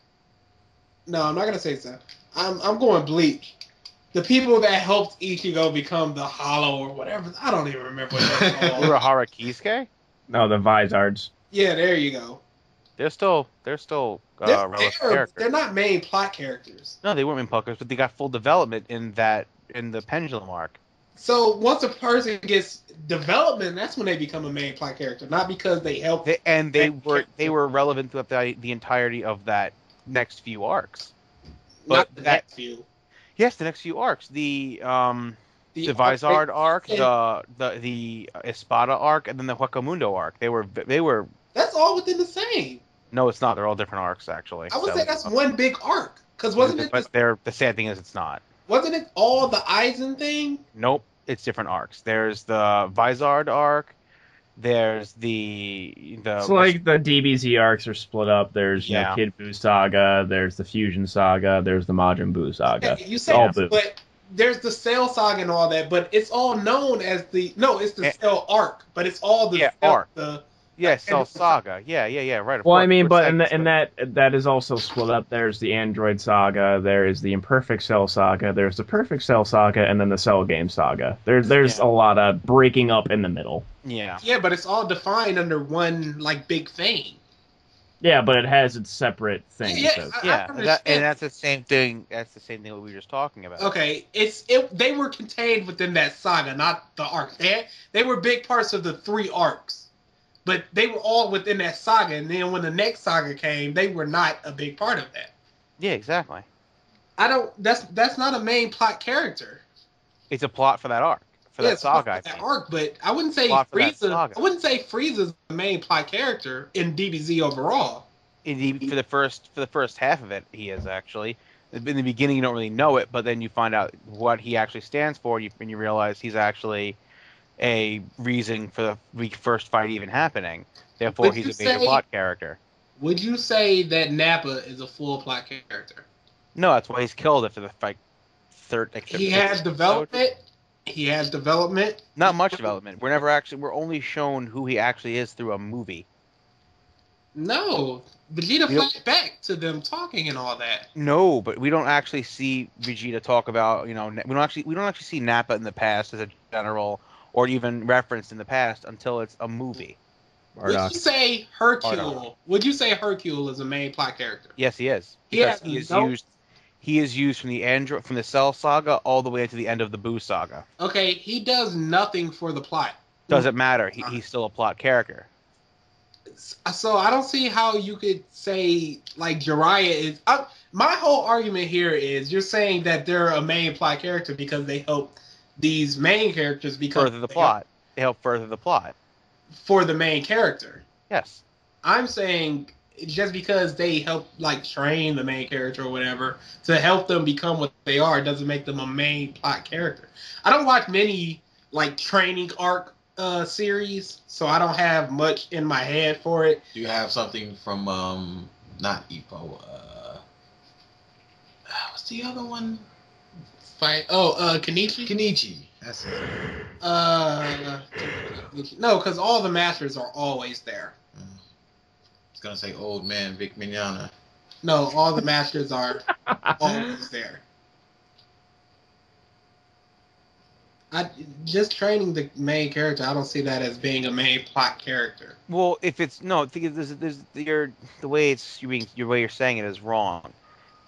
No, I'm not gonna say so. I'm going Bleach. The people that helped Ichigo become the Hollow or whatever. I don't even remember what they're called. Urahara Kisuke? No, the Vizards. Yeah, there you go. They're still relevant characters. They're not main plot characters. No, they weren't main plot characters, but they got full development in the Pendulum arc. So once a person gets development, that's when they become a main plot character, not because they help. They were relevant throughout the entirety of that next few arcs. Not But the that next few. yes, the next few arcs. The Vizard arc, the Espada arc, and then the Huecamundo arc. They were. That's all within the same. No, it's not. They're all different arcs, actually. I would say that's one big arc. Because wasn't it? But the sad thing is, it's not. Wasn't it all the Aizen thing? Nope, it's different arcs. There's the Vizard arc. There's the. It's like the DBZ arcs are split up. There's Yeah. Kid Buu saga. There's the Fusion saga. There's the Majin Buu saga. You say, all Buu. but there's the Cell saga and all that. But it's all known as it's the Cell arc. But it's all the Cell, arc. The Yeah, Cell Saga. Yeah, right. Well, I mean, Fourth but segment. that is also split up. There's the Android saga. There is the Imperfect Cell saga. There's the Perfect Cell saga, and then the Cell Game saga. There's a lot of breaking up in the middle. Yeah. Yeah, but it's all defined under one like big thing. Yeah, but it has its separate things. Yeah, so- Yeah, understand. and that's the same thing. That's the same thing what we were just talking about. Okay, they were contained within that saga, not the arc. They were big parts of the 3 arcs, but they were all within that saga. And then when the next saga came, they were not a big part of that. Yeah, exactly. That's not a main plot character. It's a plot for that arc, for that it's a plot saga. I for that think. arc, but I wouldn't say Plot for that Frieza. saga. I wouldn't say Frieza's the main plot character in DBZ overall. For the first half of it, he is actually. In the beginning, you don't really know it, but then you find out what he actually stands for, and you realize he's actually a reason for the first fight even happening. Therefore, Would he's you a major say- plot character. Would you say that Nappa is a full plot character? No, that's why he's killed after the fight. He has development. He has development. Not much development. We're only shown who he actually is through a movie. No, Vegeta We don't- flashed back to them talking and all that. No, but we don't actually see Vegeta talk about, we don't actually see Nappa in the past as a general or even referenced in the past until it's a movie. Would Bardock. you say Hercule? Would you say Hercule is a main plot character? Yes, he is. He Because has he is used from the Cell saga all the way to the end of the Buu saga. Okay, he does nothing for the plot. Doesn't matter. He's still a plot character. So I don't see how you could say like Jiraiya is. My whole argument here is you're saying that they're a main plot character because they help these main characters Further the plot. They help further the plot. For the main character. Yes. I'm saying just because they help like train the main character or whatever to help them become what they are doesn't make them a main plot character. I don't watch many like training arc series, so I don't have much in my head for it. Do you have something from not Ippo? What's the other one? Kenichi? Kenichi. That's it. No, because all the masters are always there. I was gonna say old man Vic Mignogna. No, all the masters are always there. Just training the main character, I don't see that as being a main plot character. Well, if it's no, the way you're saying it is wrong.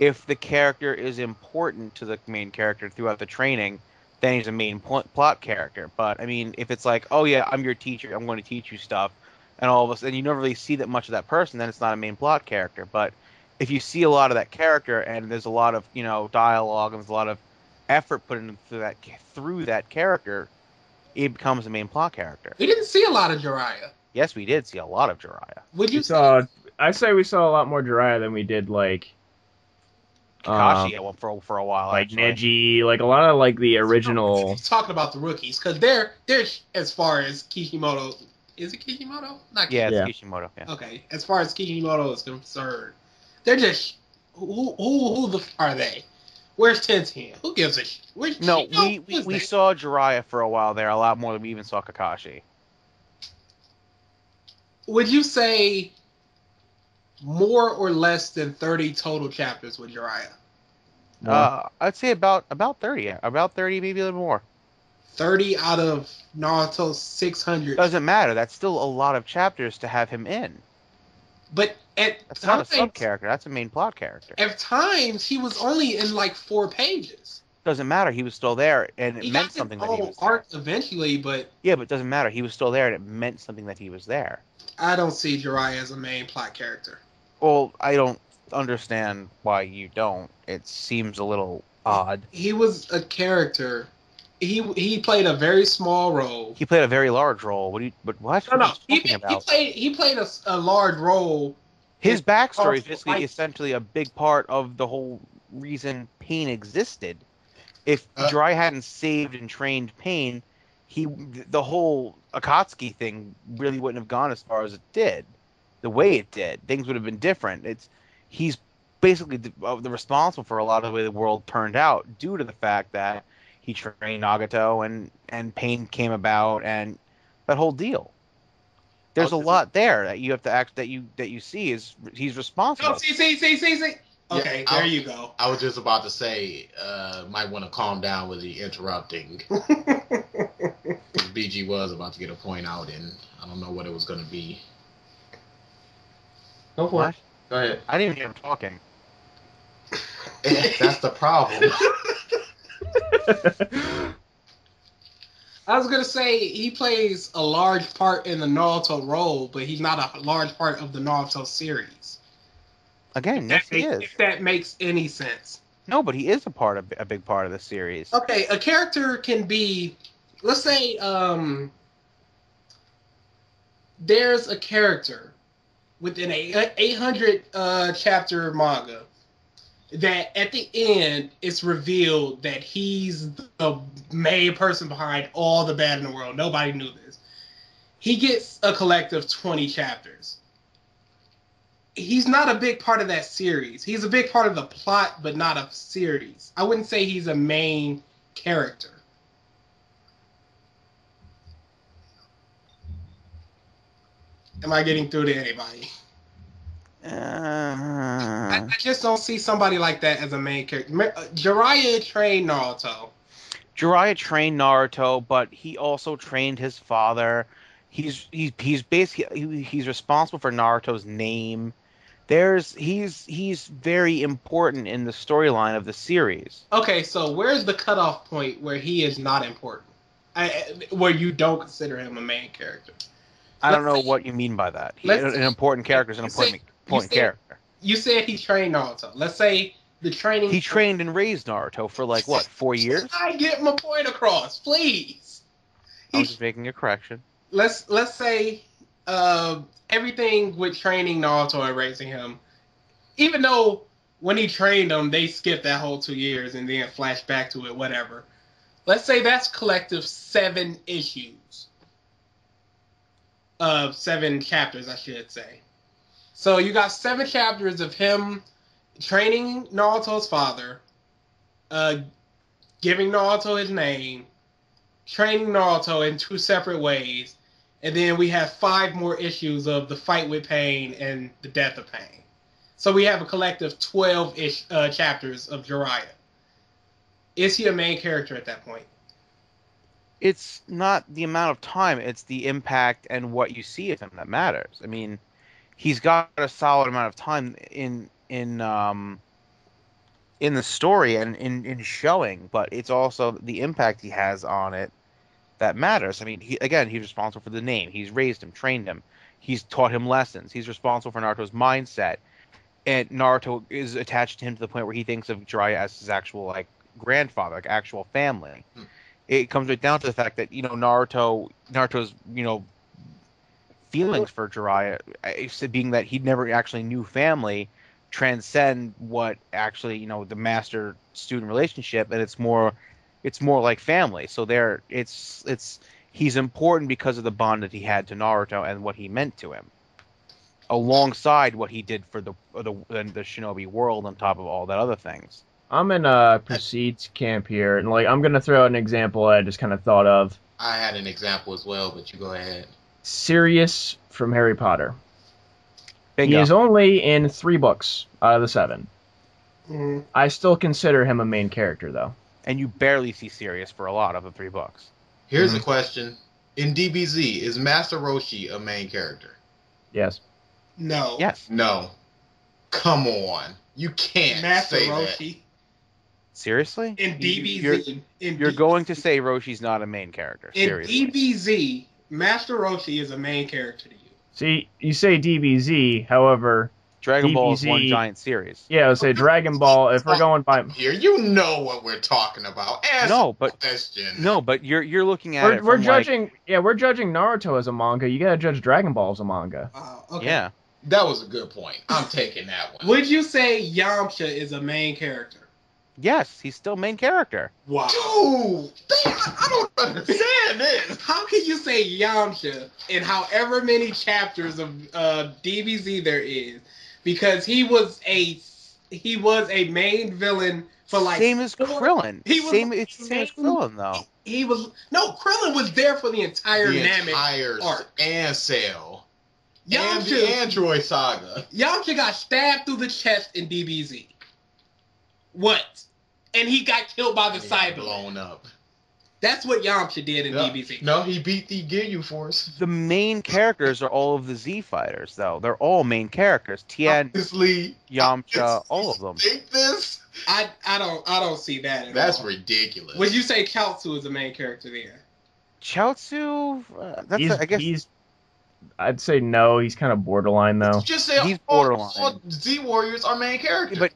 If the character is important to the main character throughout the training, then he's a main plot character. But I mean, if it's like, oh yeah, I'm your teacher, I'm going to teach you stuff, and all of a sudden you never really see that much of that person, then it's not a main plot character. But if you see a lot of that character and there's a lot of dialogue and there's a lot of effort put into through that character, it becomes a main plot character. We didn't see a lot of Jiraiya. Yes, we did see a lot of Jiraiya. Would you I say we saw a lot more Jiraiya than we did like Kakashi for a while, like actually. Neji, like a lot of like the original. talking about the rookies because they're as far as Kishimoto. Is it Kishimoto? Not Yeah, Kishimoto. it's Kishimoto. Yeah. Okay, as far as Kishimoto is concerned, they're just who are they? Where's Tenzin? Who gives a shit? No, we saw Jiraiya for a while there, a lot more than we even saw Kakashi. Would you say more or less than 30 total chapters with Jiraiya? I'd say about 30, yeah. About 30, maybe a little more. 30 out of Naruto's 600. Doesn't matter. That's still a lot of chapters to have him in. But That's not a sub character. That's a main plot character. At times, he was only in like 4 pages. Doesn't matter. He was still there, and it He meant got something his that he own was there. arc eventually, but Yeah, but it doesn't matter. He was still there, and it meant something that he was there. I don't see Jiraiya as a main plot character. Well, I don't understand why you don't. It seems a little odd. He was a character. He played a very small role. He played a very large role. What? What No, are you talking about? He played a large role. His backstory is Also, basically like- essentially a big part of the whole reason Pain existed. If Jiraiya hadn't saved and trained Pain, the whole Akatsuki thing really wouldn't have gone as far as it did. The way it did, things would have been different. He's basically the responsible for a lot of the way the world turned out due to the fact that he trained Nagato and Pain came about and that whole deal. There's a lot there that you have to act that you see is he's responsible. Oh, see. Okay, there you go. I was just about to say, might want to calm down with the interrupting. BG was about to get a point out, and I don't know what it was going to be. Go for What? Go ahead. I didn't even hear him talking. That's the problem. I was gonna say he plays a large part in the Naruto role, but he's not a large part of the Naruto series. Again, yes, he is. If that makes any sense. No, but he is a big part of the series. Okay, a character can be, let's say, there's a character within a 800 chapter manga that at the end it's revealed that he's the main person behind all the bad in the world. Nobody knew this. He gets a collective 20 chapters. He's not a big part of that series. He's a big part of the plot, but not a series. I wouldn't say he's a main character. Am I getting through to anybody? I just don't see somebody like that as a main character. Jiraiya trained Naruto. Jiraiya trained Naruto, but he also trained his father. He's basically he's responsible for Naruto's name. He's very important in the storyline of the series. Okay, so where's the cutoff point where he is not important? Where you don't consider him a main character? I don't know what you mean by that. An important character is an important character. You said he trained Naruto. Let's say the training. He trained and raised Naruto for like what, 4 years? I get my point across, please. I was just making a correction. Let's say everything with training Naruto and raising him, even though when he trained him, they skipped that whole 2 years and then flashed back to it, whatever. Let's say that's collective 7 issues. 7 chapters, I should say. So you got 7 chapters of him training Naruto's father, giving Naruto his name, training Naruto in 2 separate ways, and then we have 5 more issues of the fight with Pain and the death of Pain. So we have a collective 12-ish chapters of Jiraiya. Is he a main character at that point? It's not the amount of time, it's the impact and what you see of him that matters. I mean, he's got a solid amount of time in the story and in showing, but it's also the impact he has on it that matters. I mean, he's responsible for the name. He's raised him, trained him. He's taught him lessons. He's responsible for Naruto's mindset. And Naruto is attached to him to the point where he thinks of Jiraiya as his actual, like, grandfather, like, actual family. It comes right down to the fact that, Naruto's, feelings for Jiraiya, being that he never actually knew family, transcend what actually, the master-student relationship, and it's more like family. So he's important because of the bond that he had to Naruto and what he meant to him, alongside what he did for the shinobi world on top of all that other things. I'm in Proceed's camp here, and I'm gonna throw out an example I just kind of thought of. I had an example as well, but you go ahead. Sirius from Harry Potter. Bingo. He is only in 3 books out of the 7. Mm-hmm. I still consider him a main character, though. And you barely see Sirius for a lot of the 3 books. Here's a question. In DBZ, is Master Roshi a main character? Yes. No. Yes. No. Come on. You can't Master say Roshi. Seriously? In DBZ. You're going to say Roshi's not a main character. Seriously. In DBZ, Master Roshi is a main character to you. See, you say DBZ, however... Dragon Ball is DBZ one giant series. Yeah, I would say Dragon Ball, if we're going by... Here, you know what we're talking about. But you're looking at it we're from judging... Yeah, we're judging Naruto as a manga. You gotta judge Dragon Ball as a manga. Okay. Yeah. That was a good point. I'm taking that one. Would you say Yamcha is a main character? Yes, he's still main character. Wow. Dude, I don't understand this. How can you say Yamcha in however many chapters of DBZ there is? Because he was a main villain for same as Krillin. Same as Krillin though. Krillin was there for the entire Namek arc and Cell. Yamcha, and the Android saga. Yamcha got stabbed through the chest in DBZ. What? And he got killed by the Cyber. Blown up. That's what Yamcha did in DBZ. No, he beat the Ginyu Force. The main characters are all of the Z fighters, though. They're all main characters. Tien, Yamcha, all of them. Think this? I don't see that at all. That's ridiculous. Would you say Chaozu is a main character there? Chaozu? I'd say no. He's kind of borderline, though. Just say he's borderline. All Z Warriors are main characters. But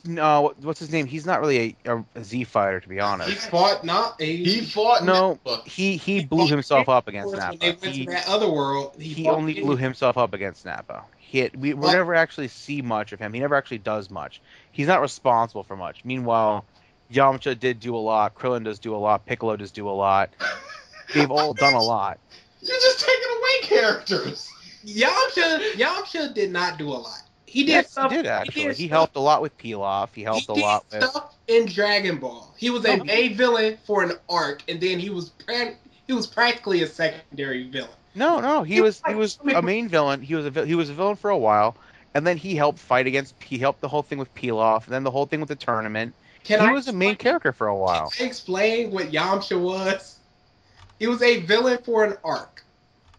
no, what's his name? He's not really a Z fighter, to be honest. He fought not. He fought. No, he blew himself up against Nappa. They went to that other world. He only blew himself up against Nappa. We never actually see much of him. He never actually does much. He's not responsible for much. Meanwhile, Yamcha did do a lot. Krillin does do a lot. Piccolo does do a lot. They've all done a lot. You're just taking away characters. Yamcha did not do a lot. He did stuff. He did actually. He helped a lot with Pilaf. He helped a lot with stuff in Dragon Ball. He was a main villain for an arc, and then he was practically a secondary villain. No, he was a main villain. He was a villain for a while, and then he helped the whole thing with Pilaf, and then the whole thing with the tournament. He was a main character for a while. Can I explain what Yamcha was? He was a villain for an arc.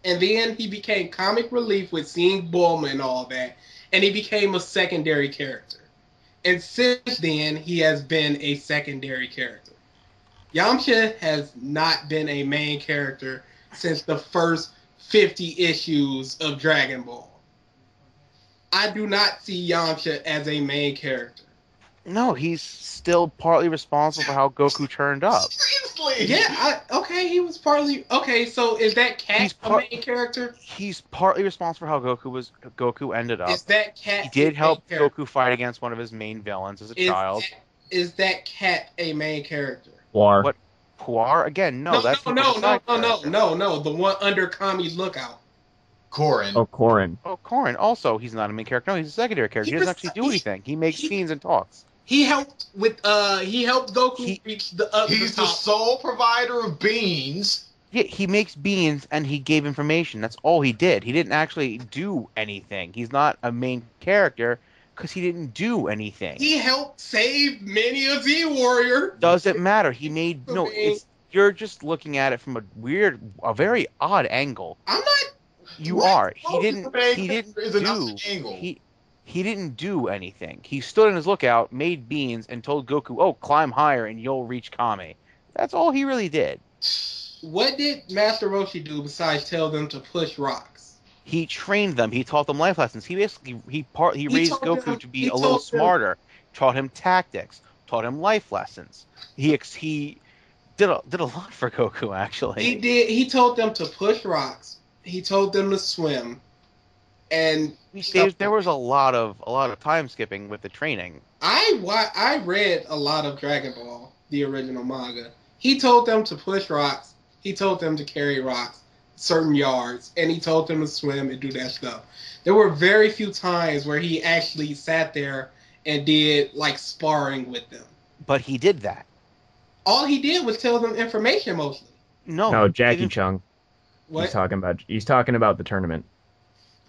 And then he became comic relief with seeing Bulma and all that. And he became a secondary character. And since then, he has been a secondary character. Yamcha has not been a main character since the first 50 issues of Dragon Ball. I do not see Yamcha as a main character. No, he's still partly responsible for how Goku turned up. Seriously? Yeah, he was partly... Okay, so is that Cat a main character? He's partly responsible for how Goku ended up. Is that Cat... He did help Goku fight against one of his main villains as a child. Is that Cat a main character? War. What? Puar? Again, no. No. The one under Kami's lookout. Korin. Oh, Korin. Oh, Korin. Also, he's not a main character. No, he's a secondary character. He doesn't actually do anything. He makes scenes and talks. He helped Goku reach the top. He's the sole provider of beans. Yeah, he makes beans and he gave information. That's all he did. He didn't actually do anything. He's not a main character because he didn't do anything. He helped save many a Z warrior. Doesn't matter. He made you're just looking at it from a very odd angle. I'm not. You are. He didn't do anything. He stood on his lookout, made beans, and told Goku, "Oh, climb higher and you'll reach Kame." That's all he really did. What did Master Roshi do besides tell them to push rocks? He trained them. He taught them life lessons. He basically raised Goku to be a little smarter. Taught him tactics. Taught him life lessons. He did a lot for Goku, actually. He did. He told them to push rocks. He told them to swim. And there was a lot of time skipping with the training. I read a lot of Dragon Ball, the original manga. He told them to push rocks. He told them to carry rocks certain yards, and he told them to swim and do that stuff. There were very few times where he actually sat there and did like sparring with them. But he did that. All he did was tell them information mostly. No, Jackie Chung. What? He's talking about the tournament.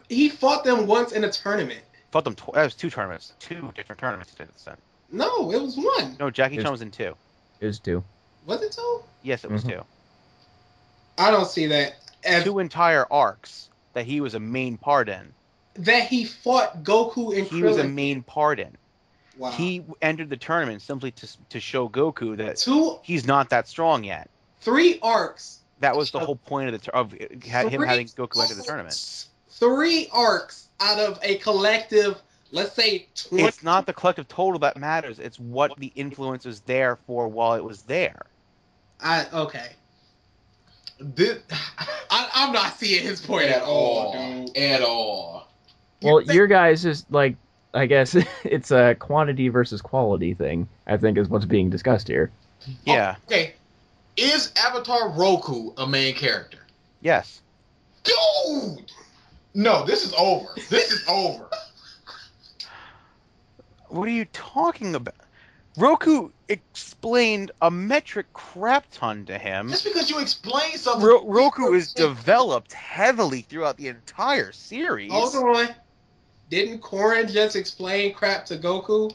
He fought them once in a tournament. Fought them. That was 2 tournaments. 2 different tournaments. No, it was one. No, Jackie Chan was in 2. It was 2. Was it 2? Yes, it was 2. I don't see that as 2 entire arcs that he was a main part in. That he fought Goku and Krillin. He was a main part in. Wow. He entered the tournament simply to show Goku that 2, he's not that strong yet. 3 arcs. That was the whole point of him having Goku enter the tournament. 3 arcs out of a collective, let's say 20. It's not the collective total that matters. It's what the influence was there for while it was there. Okay. I'm not seeing his point at all, dude. At all. Well, your guys is like, I guess it's a quantity versus quality thing, I think is what's being discussed here. Yeah. Okay. Is Avatar Roku a main character? Yes. Dude! No, this is over. This is over. What are you talking about? Roku explained a metric crap ton to him. Just because you explain something... Roku is developed heavily throughout the entire series. Hold on. Didn't Korin just explain crap to Goku?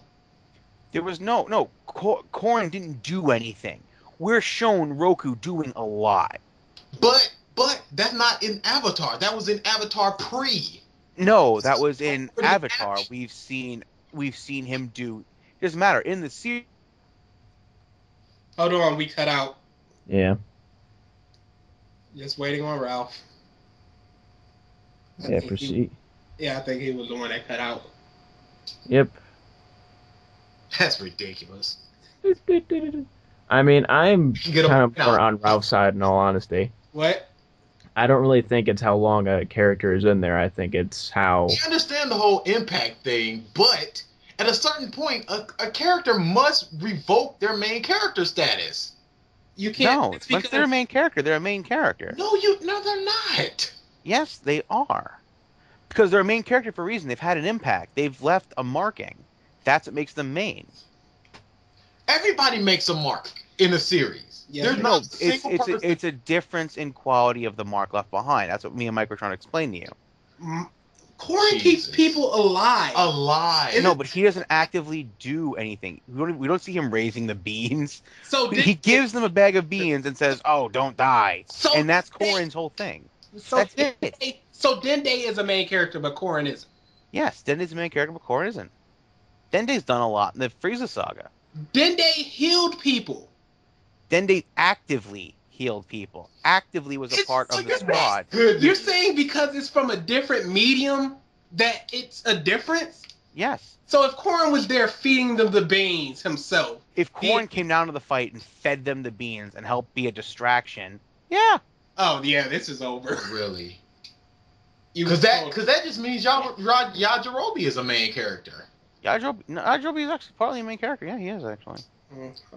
There was no. Korin didn't do anything. We're shown Roku doing a lot. But that's not in Avatar. That was in Avatar pre. No, that was in Avatar. We've seen him do. It doesn't matter in the series. Hold on, we cut out. Yeah. Just waiting on Ralph. Proceed. I think he was the one that cut out. Yep. That's ridiculous. I mean, I'm kind of more on Ralph's side in all honesty. What? I don't really think it's how long a character is in there. I think it's how... I understand the whole impact thing, but at a certain point, a character must revoke their main character status. You can't... No, once they're a main character, they're a main character. No, they're not. Yes, they are. Because they're a main character for a reason. They've had an impact. They've left a marking. That's what makes them main. Everybody makes a mark. in a series. Yeah. There's No, not a single person. it's a difference in quality of the mark left behind. That's what me and Mike were trying to explain to you. Corin keeps Jesus. people alive. alive. No, but he doesn't actively do anything. We don't see him raising the beans. So He gives them a bag of beans and says, "Oh, don't die," So and that's Corin's whole thing. That's it. So Dende is a main character, but Corin isn't. Yes, Dende's the main character, but Corin isn't. Dende's done a lot in the Frieza saga. Dende healed people. Dende actively healed people. Actively was a part of the squad. Goodness. You're saying because it's from a different medium that it's a difference? Yes. So if Corin was there feeding them the beans himself. If Corin came down to the fight and fed them the beans and helped be a distraction, yeah. Oh yeah, this is over. Really? You Because was that just means Yajirobe is a main character. Yajirobe is actually partly a main character. Yeah, he is actually.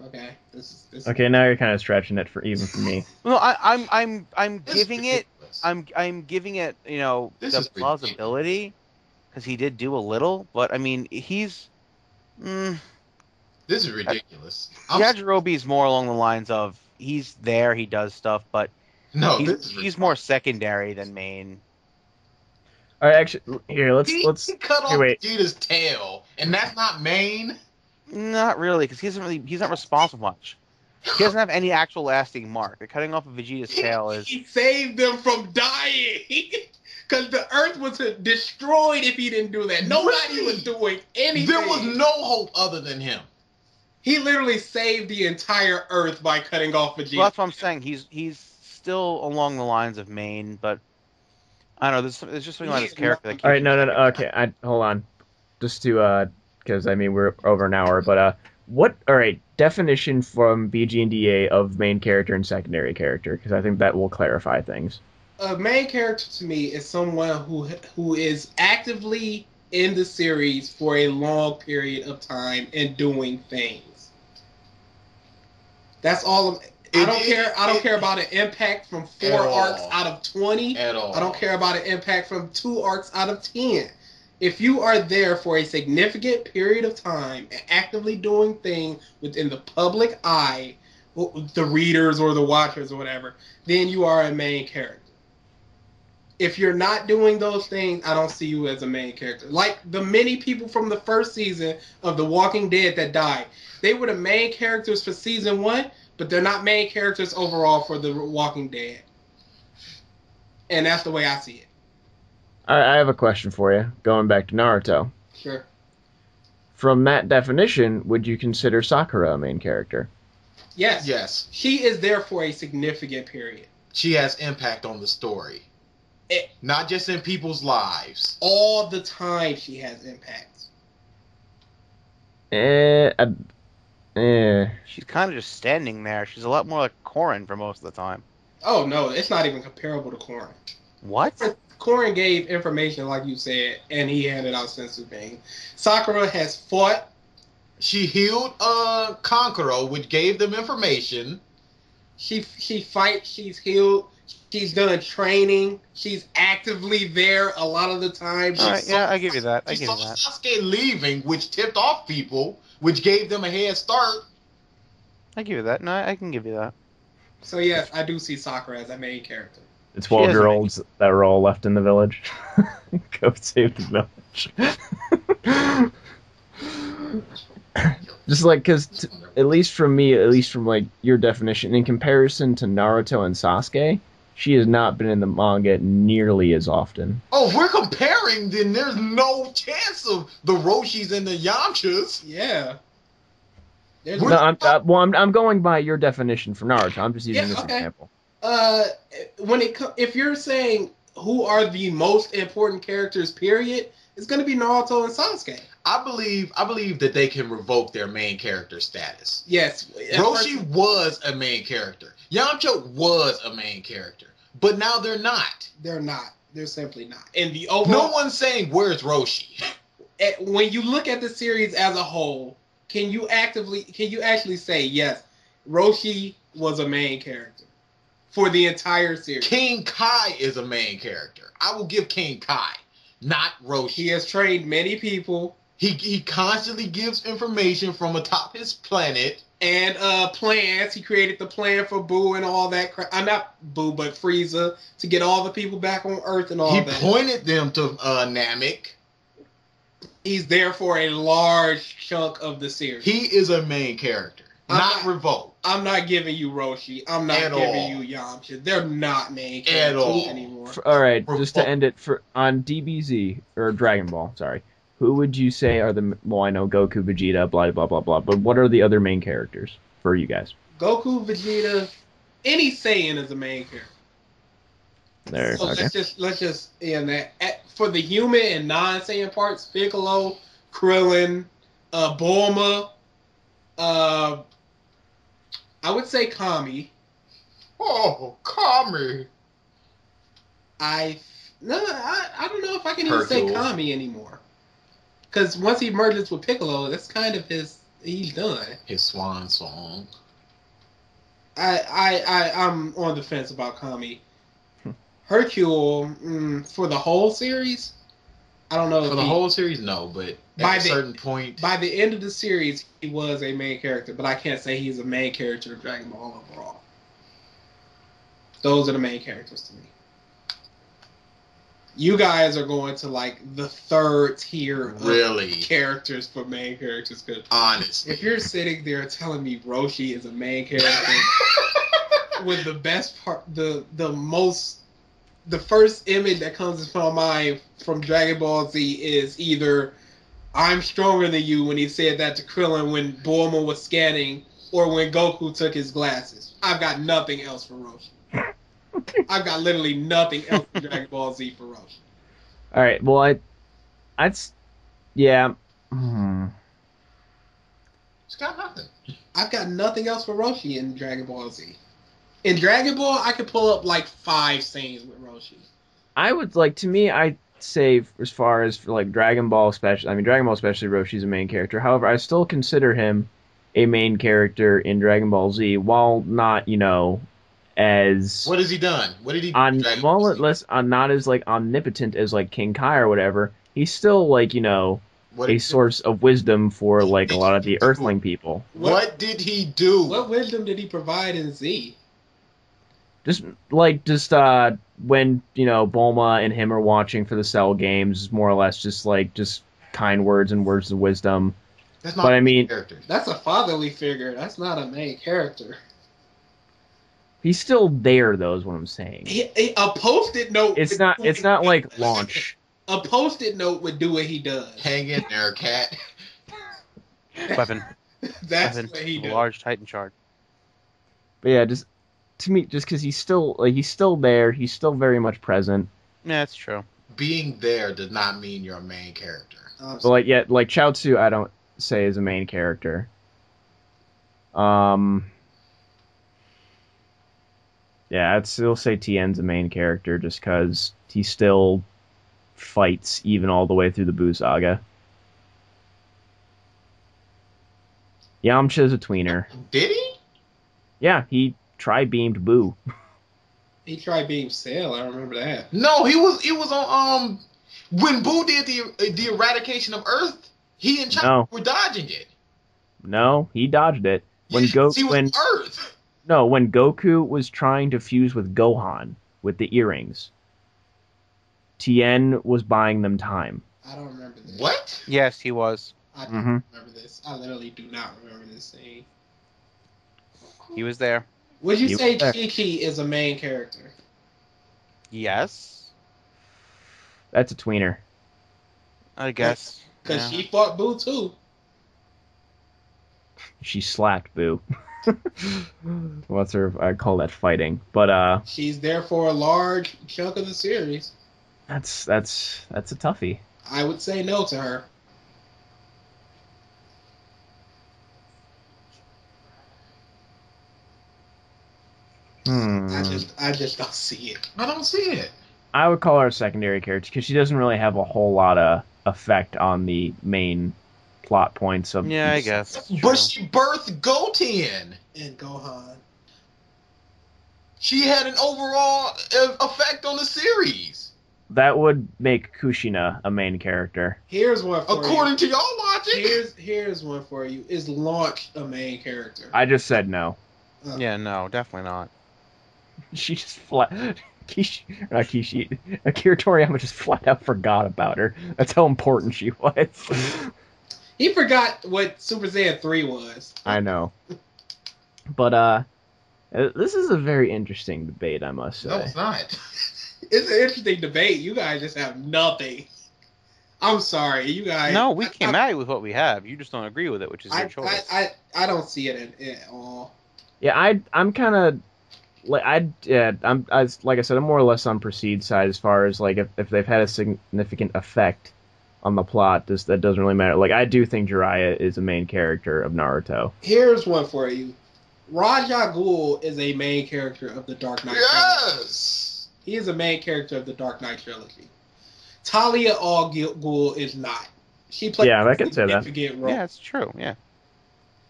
Okay. This is Okay, now you're kind of stretching it for me. No, I'm This giving is it. ridiculous. I'm giving it. You know, This the is plausibility because he did do a little, but I mean, he's. This is ridiculous. Yajirobe is more along the lines of he's there, he does stuff, but No, he's more secondary than main. All right, actually, here let's He cut off here, wait. Vegeta's tail, and that's not main. Not really, because he's not responsible much. He doesn't have any actual lasting mark. The cutting off of Vegeta's tail is. He saved them from dying. Because the Earth was destroyed if he didn't do that. Nobody Really? was doing anything. There was no hope other than him. He literally saved the entire Earth by cutting off Vegeta. Well, that's what I'm saying. He's still along the lines of main, but I don't know. There's just something about his character that keeps. All right, no. Okay, hold on. Just to because I mean we're over an hour, but what? All right, definition from BG and DA of main character and secondary character, because I think that will clarify things. A main character to me is someone who is actively in the series for a long period of time and doing things. That's all. I don't care about an impact from 4 arcs out of 20. At all. I don't care about an impact from 2 arcs out of 10. If you are there for a significant period of time and actively doing things within the public eye, the readers or the watchers or whatever, then you are a main character. If you're not doing those things, I don't see you as a main character. Like the many people from the first season of The Walking Dead that died. They were the main characters for season 1, but they're not main characters overall for The Walking Dead. And that's the way I see it. I have a question for you. Going back to Naruto. Sure. From that definition, would you consider Sakura a main character? Yes. Yes. She is there for a significant period. She has impact on the story. Not just in people's lives. All the time she has impact. She's kind of just standing there. She's a lot more like Corin for most of the time. Oh, no. It's not even comparable to Corin. What? Corin gave information, like you said, and he handed out sensu bean. Sakura has fought. She healed Kankuro, which gave them information. She fights. She's healed. She's done training. She's actively there a lot of the time. All right, yeah, I give you that. She saw Sasuke leaving, which tipped off people, which gave them a head start. I give you that. No, I can give you that. So yes, I do see Sakura as a main character. The 12-year-olds that were all left in the village. Go save the village. Just like, because at least from me, at least from like your definition, in comparison to Naruto and Sasuke, she has not been in the manga nearly as often. Oh, if we're comparing, then there's no chance of the Roshis and the Yamchas. Yeah. No, I'm going by your definition for Naruto. I'm just using this example. If you're saying who are the most important characters, period, it's going to be Naruto and Sasuke. I believe that they can revoke their main character status. Yes. Roshi was a main character. Yamcha was a main character. But now they're not. They're not. They're simply not. And the overall, no one's saying, where's Roshi? When you look at the series as a whole, can you actually say, yes, Roshi was a main character for the entire series? King Kai is a main character. I will give King Kai, not Roshi. He has trained many people. He constantly gives information from atop his planet. And plans. He created the plan for Boo and all that crap. I'm not Boo, but Frieza to get all the people back on Earth and all He that. pointed them to Namek. He's there for a large chunk of the series. He is a main character, not Revolt. I'm not giving you Roshi. I'm not giving you Yamcha. They're not main characters anymore. All right, just to end it on DBZ or Dragon Ball. Sorry, who would you say are the? Well, I know Goku, Vegeta, blah blah blah blah. But what are the other main characters for you guys? Goku, Vegeta, any Saiyan is a main character. There. So Okay. let's just end that. For the human and non-Saiyan parts, Piccolo, Krillin, Bulma, I would say Kami. Oh, Kami. I don't know if I can even say Hercule. Kami anymore. Because once he merges with Piccolo, that's kind of he's done. His swan song. I'm on the fence about Kami. Hercule, for the whole series, I don't know. For the whole series, no, but at a certain point. By the end of the series, he was a main character, but I can't say he's a main character of Dragon Ball overall. Those are the main characters to me. You guys are going to like the third tier of characters for main characters. Cause honestly, if you're sitting there telling me Roshi is a main character with the best part, the first image that comes to my mind from Dragon Ball Z is either I'm stronger than you when he said that to Krillin when Bulma was scanning, or when Goku took his glasses. I've got nothing else for Roshi. I've got literally nothing else for Dragon Ball Z for Roshi. All right. Well, yeah. It's got nothing. I've got nothing else for Roshi in Dragon Ball Z. In Dragon Ball, I could pull up like 5 scenes with Roshi. I would like to me. I'd say as far as for like Dragon Ball, Dragon Ball especially, Roshi's a main character. However, I still consider him a main character in Dragon Ball Z, while not as what has he done? What did he do? Not as like omnipotent as like King Kai or whatever. He's still like a source of wisdom for like a lot of the Earthling people. What did he do? What wisdom did he provide in Z? Just when Bulma and him are watching for the Cell games, more or less just kind words and words of wisdom. That's not a main character. That's a fatherly figure. That's not a main character. He's still there, though, is what I'm saying. A Post-it note. It's not like launch. A Post-it note would do what he does. Hang in there, cat. Weapon. That's what he does. Large Titan shard. But yeah, just to me, just because he's still there, he's still very much present. Yeah, that's true. Being there does not mean you're a main character. But like Chaozu, I don't say is a main character. Yeah, I'd still say Tien's a main character just because he still fights even all the way through the Buu saga. Yamcha's a tweener. Did he? Yeah, he tri-beamed Buu. He tri-beamed Cell, I remember that. No, he was on when Buu did the eradication of Earth, he and Chopper were dodging it. No, he dodged it. When he was Earth. No, when Goku was trying to fuse with Gohan with the earrings, Tien was buying them time. I don't remember this. What? Yes, he was. I don't remember this. I literally do not remember this scene. He was there. Would you say Chi-Chi is a main character? Yes. That's a tweener. I guess. Because she fought Boo too. She slacked Boo. I call that fighting. But she's there for a large chunk of the series. That's a toughie. I would say no to her. I just don't see it. I don't see it. I would call her a secondary character because she doesn't really have a whole lot of effect on the main plot points of. Yeah, I guess. But she birthed Goten and Gohan. She had an overall effect on the series. that would make Kushina a main character. Here's one for you. According to y'all logic. Here's one for you. Is Launch a main character? I just said no. Yeah, no, definitely not. She just flat. Akira Toriyama just flat out forgot about her. That's how important she was. He forgot what Super Saiyan 3 was. I know. But this is a very interesting debate, I must say. No, it's not. It's an interesting debate. You guys just have nothing. I'm sorry, you guys. No, we came at it with what we have. You just don't agree with it, which is your choice. I don't see it at all. Yeah, I'm kind of like I'm like I said, I'm more or less on Proceed's side as far as like if they've had a significant effect on the plot, that doesn't really matter. Like I do think Jiraiya is a main character of Naruto. Here's one for you. Raja Ghul is a main character of the Dark Knight. Yes. He is a main character of the Dark Knight trilogy. Talia al Ghul is not. She plays I can say that. Role. Yeah, it's true. Yeah.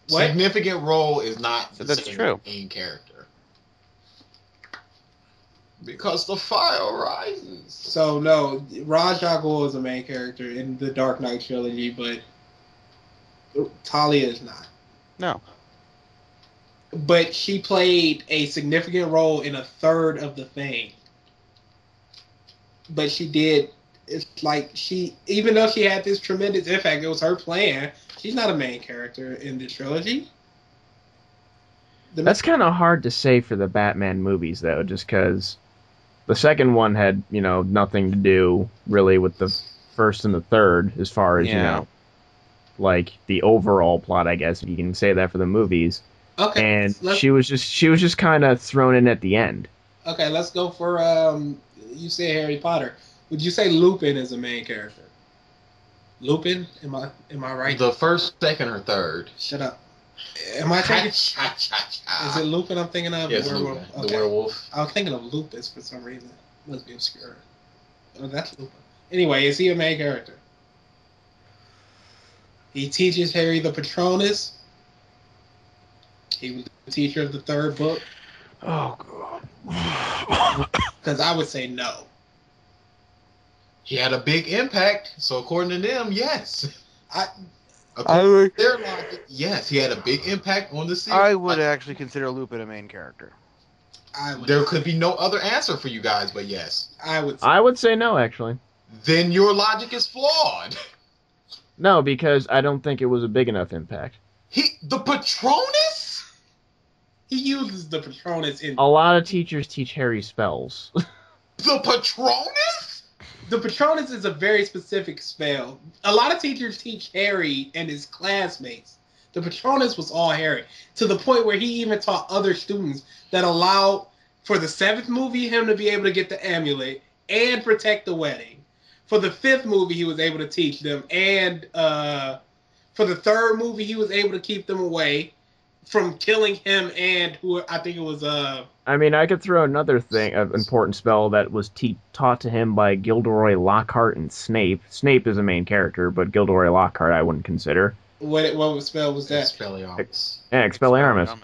What? Significant role is not the That's same true. main character. Because the fire rises. So no, Raja Ghul is a main character in the Dark Knight trilogy, but Talia is not. No. But she played a significant role in a third of the thing. But she did. It's like even though she had this tremendous impact, it was her plan. She's not a main character in the trilogy. That's kind of hard to say for the Batman movies, though, just because the second one had, nothing to do really with the first and the third, as far as like the overall plot, I guess, if you can say that for the movies. Okay. And she was just kind of thrown in at the end. Okay, let's go for you say Harry Potter. Would you say Lupin is a main character? Lupin? Am I right? The first, second, or third. Shut up. Am I thinking? Is Is it Lupin I'm thinking of? Yes, Werewolf? Lupin, Okay. the werewolf. I was thinking of Lupus for some reason. Must be obscure. Oh, that's Lupin. Anyway, is he a main character? He teaches Harry the Patronus. He was the teacher of the third book. Oh, God. Because I would say no. He had a big impact, so according to them, yes. I According would, to their logic, yes, he had a big impact on the series. I would actually consider Lupin a main character. There could be no other answer for you guys, but yes. I would say no, actually. Then your logic is flawed. No, because I don't think it was a big enough impact. The Patronus? He uses the Patronus in... A lot of teachers teach Harry spells. The Patronus? The Patronus is a very specific spell. A lot of teachers teach Harry and his classmates. The Patronus was all Harry, to the point where he even taught other students that allowed, for the 7th movie, him to be able to get the amulet and protect the wedding. For the 5th movie, he was able to teach them, and for the 3rd movie, he was able to keep them away from killing him and who I think it was... I mean, I could throw another thing, an important spell that was taught to him by Gilderoy Lockhart and Snape. Snape is a main character, but Gilderoy Lockhart I wouldn't consider. What spell was that? Expelliarmus. Yeah, Expelliarmus.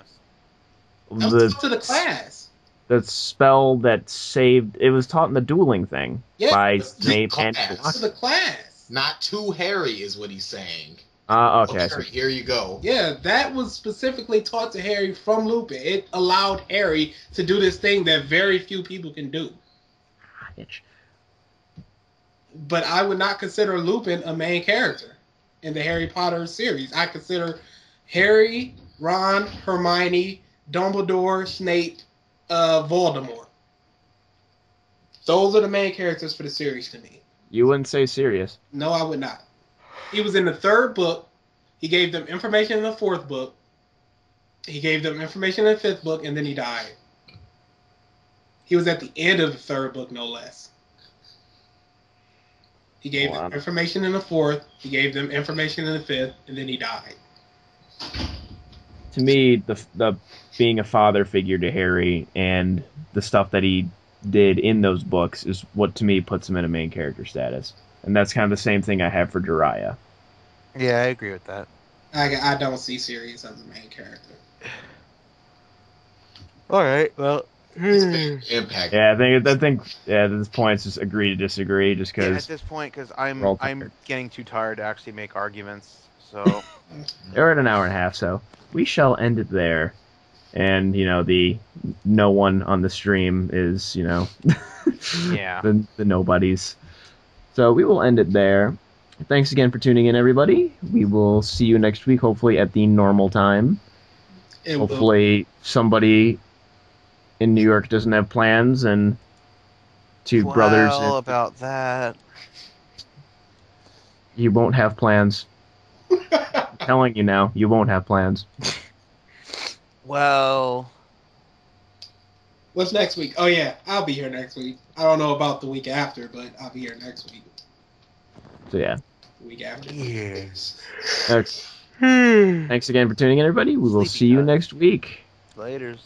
That was taught to the class. The spell that saved... It was taught in the dueling thing by Snape and To the class. Not to Harry is what he's saying. Okay. Okay, here you go. Yeah, that was specifically taught to Harry from Lupin. It allowed Harry to do this thing that very few people can do. But I would not consider Lupin a main character in the Harry Potter series. I consider Harry, Ron, Hermione, Dumbledore, Snape, Voldemort. Those are the main characters for the series to me. You wouldn't say Sirius. No, I would not. He was in the 3rd book. He gave them information in the 4th book. He gave them information in the 5th book, and then he died. He was at the end of the 3rd book, no less. He gave them information in the 4th. He gave them information in the 5th, and then he died. To me, the being a father figure to Harry and the stuff that he did in those books is what, to me, puts him in a main character status. And that's kind of the same thing I have for Jiraiya. Yeah, I agree with that. I don't see Sirius as a main character. All right. Well, Impact. Yeah, I think at this point it's just agree to disagree, just Yeah, at because this point, because we're all I'm tired. getting too tired to actually make arguments. So We're at an hour and a half, so we shall end it there. And the no one on the stream is yeah. the nobodies. So we will end it there. Thanks again for tuning in, everybody. We will see you next week, hopefully at the normal time. Hopefully somebody in New York doesn't have plans, and two brothers. Well, about that. You won't have plans. I'm telling you now, you won't have plans. Well, What's next week? Oh yeah, I'll be here next week. I don't know about the week after, but I'll be here next week. So yeah. The week after. yes. Thanks again for tuning in, everybody. We will Sleepy see you time. next week. Laters.